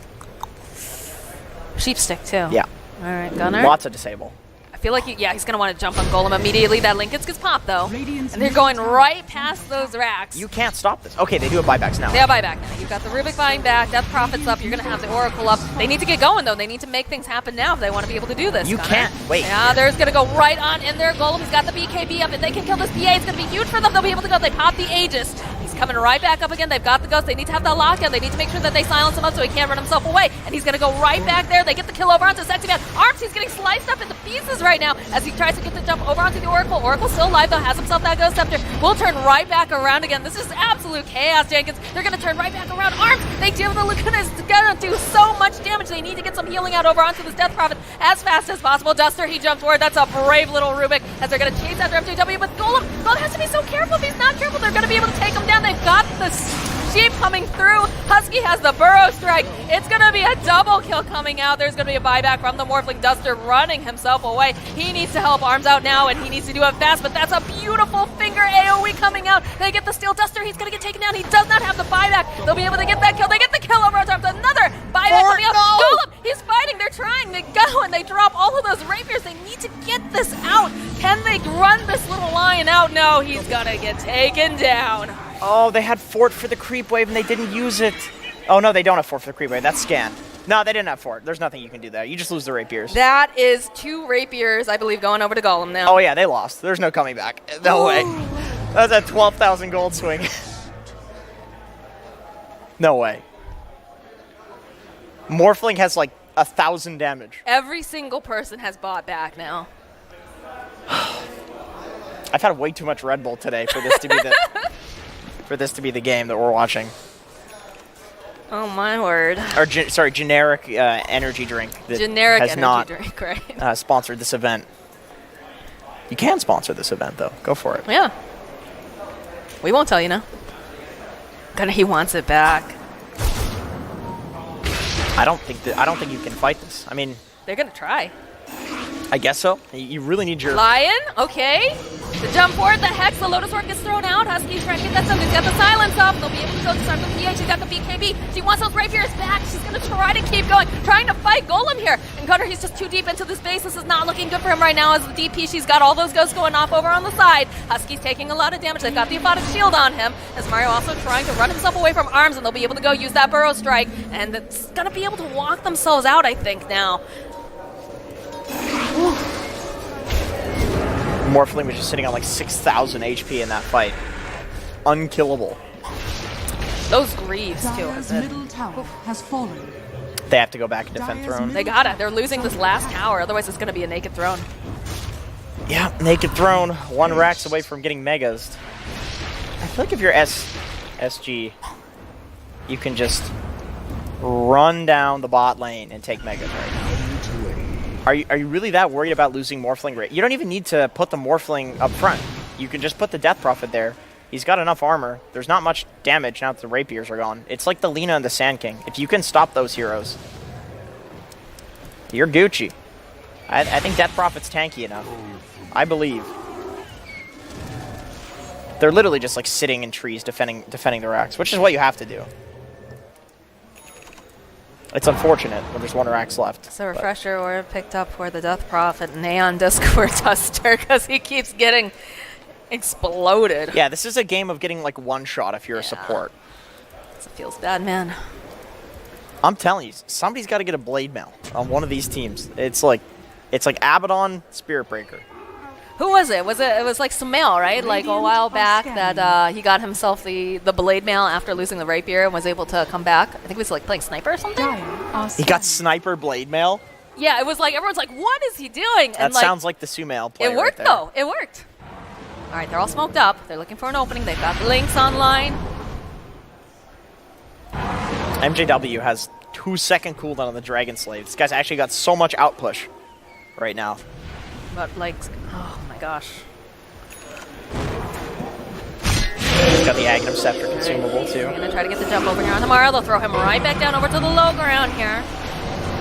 sheep stick too. Yeah. All right, Gunner. Lots of disable. I feel like he's gonna want to jump on Golem immediately. That Linkens gets popped though, Radiant's and they're going right past those racks. You can't stop this. Okay, they do have buybacks now. They have buyback now. You've got the Rubik buying back. Death Prophet's up. You're going to have the Oracle up. They need to get going, though. They need to make things happen now if they want to be able to do this. You Gunner. can't wait. Yeah, there's going to go right on in there. Golem's got the BKB up. If they can kill this PA, it's going to be huge for them. They'll be able to go. They pop the Aegis. He's coming right back up again. They've got the Ghost. They need to have that lockdown. They need to make sure that they silence him up so he can't run himself away. And he's going to go right back there. They get the kill over onto Sexy Man. Arms, he's getting sliced up into pieces right now as he tries to get the jump over onto the Oracle. Oracle still alive, though. Has himself that Ghost Scepter. Will turn right back around again. This is absolute chaos, Jenkins. They're going to turn right back around. Arms, they deal with the Laguna. It's going to do so much damage. They need to get some healing out over onto this Death Prophet as fast as possible. Duster, he jumps forward. That's a brave little Rubik as they're going to chase after MJW. But Golem has to be so careful. If he's not careful, they're going to be able to take him down. They've got the sheep coming through. Husky has the Burrow Strike. It's going to be a double kill coming out. There's going to be a buyback from the Morphling. Duster running himself away. He needs to help Arms out now, and he needs to do it fast, but that's a beautiful finger AoE coming out. They get the steal. Duster, he's going to get taken down. He does not have the buyback. They'll be able to get that kill. They get the kill over on top. Another buyback coming out. Golem, he's fighting. They're trying. They go, and they drop all of those rapiers. They need to get this out. Can they run this little lion out? No, he's going to get taken down. Oh, they had Fort for the creep wave and they didn't use it. Oh, no, they don't have Fort for the creep wave. That's Scan. No, they didn't have Fort. There's nothing you can do there. You just lose the rapiers. That is 2 rapiers, I believe, going over to Golem now. Oh, yeah, they lost. There's no coming back. No way. That's a 12,000 gold swing. No way. Morphling has like 1,000 damage. Every single person has bought back now. I've had way too much Red Bull today for this to be the the game that we're watching. Oh my word. Or generic energy drink that Generic has energy not drink, right? sponsored this event. You can sponsor this event though. Go for it. Yeah. We won't tell you now. Gunner, he wants it back. I don't think you can fight this. I mean, They're gonna try. I guess so. You really need your Lion, okay. The jump forward, the Hex, the Lotus Orb gets thrown out. Husky's trying to get that stuff. He's got the silence up. They'll be able to go to start the PH. She's got the BKB. She wants those rapiers back. She's going to try to keep going, trying to fight Golem here. And Gunner, he's just too deep into this base. This is not looking good for him right now as the DP. She's got all those ghosts going off over on the side. Husky's taking a lot of damage. They've got the Aphotic Shield on him. As Mario also trying to run himself away from Arms, and they'll be able to go use that Burrow Strike. And it's going to be able to walk themselves out, I think, now. Morphling was just sitting on like 6,000 HP in that fight. Unkillable. Those Greaves, too. Dire's middle tower has fallen. They have to go back and defend Dire's throne. They gotta. They're losing this last tower. Otherwise, it's going to be a naked throne. Yeah, naked throne. 1 racks away from getting megas. I feel like if you're SG, you can just run down the bot lane and take megas right now. Are you really that worried about losing Morphling rate? You don't even need to put the Morphling up front. You can just put the Death Prophet there. He's got enough armor. There's not much damage now that the rapiers are gone. It's like the Lina and the Sand King. If you can stop those heroes, you're Gucci. I think Death Prophet's tanky enough. I believe. They're literally just like sitting in trees defending the racks, which is what you have to do. It's unfortunate when there's 1 racks left. So refresher or picked up for the Death Prophet Neon Discord Duster because he keeps getting exploded. Yeah, this is a game of getting like 1 shot if you're a support. It feels bad, man. I'm telling you, somebody's got to get a blade mail on one of these teams. It's like Abaddon, Spirit Breaker. Who was it? It was like Sumail, right? Like a while back that he got himself the blade mail after losing the rapier and was able to come back. I think he was like playing sniper or something. He got sniper blade mail. Yeah, it was like everyone's like, "What is he doing?" And that sounds like the Sumail play. It worked right though. It worked. All right, they're all smoked up. They're looking for an opening. They've got the links online. MJW has 2-second cooldown on the Dragon Slave. This guy's actually got so much outpush right now. But like, oh my gosh. He's got the Aghanim Scepter consumable too. They're gonna try to get the jump over here on Amara. They'll throw him right back down over to the low ground here.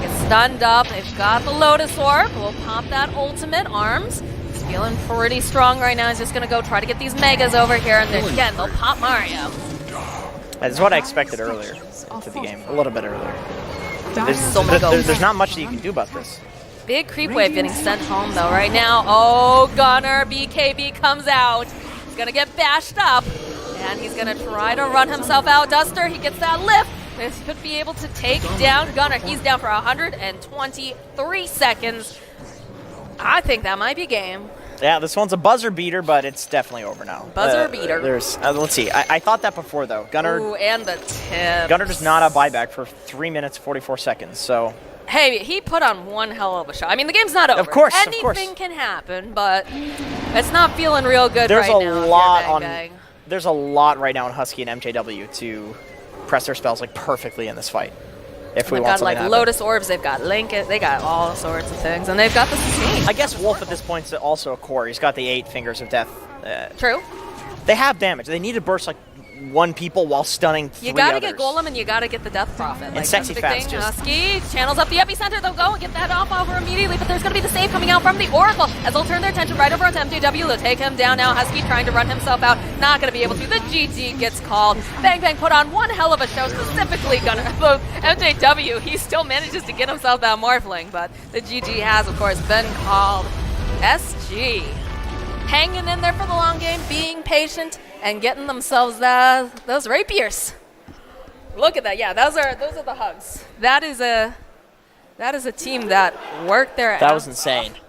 Gets stunned up. They've got the Lotus Orb. We'll pop that ultimate. Arms. He's feeling pretty strong right now. He's just going to go try to get these Megas over here. And then again, they'll pop Mario. That's what I expected earlier into the game. A little bit earlier. There's not much that you can do about this. Big creep wave getting sent home, though, right now. Oh, Gunner. BKB comes out. He's going to get bashed up. And he's going to try to run himself out. Duster, he gets that lift. This could be able to take down Gunner. He's down for 123 seconds. I think that might be game. Yeah, this one's a buzzer beater, but it's definitely over now. Buzzer beater. Let's see. I thought that before, though. Gunner. Ooh, and the tip. Gunner does not have buyback for 3 minutes 44 seconds. So. Hey, he put on one hell of a shot. I mean, the game's not over. Of course, anything can happen, but it's not feeling real good There's right now. There's a lot right now in Husky and MJW to press their spells like perfectly in this fight. If we want something to happen. They've got like Lotus Orbs, they've got Link, they got all sorts of things, and they've got the sustain. I guess Wolf at this point is also a core. He's got the 8 fingers of death. True. They have damage. They need to burst like 1 people while stunning 3 You gotta others. get Golem and you gotta get the Death Prophet. And like, Sexy that's the big Fast thing. Husky channels up the epicenter. They'll go and get that off over immediately, but there's gonna be the save coming out from the Oracle as they'll turn their attention right over onto MJW. They'll take him down now. Husky trying to run himself out. Not gonna be able to. The GG gets called. BangBang put on one hell of a show, specifically Gunner. MJW, he still manages to get himself that Morphling, but the GG has, of course, been called. SG hanging in there for the long game, being patient, and getting themselves those rapiers. Look at that. Yeah, those are the hugs. That is a team that worked their That was ass insane. off.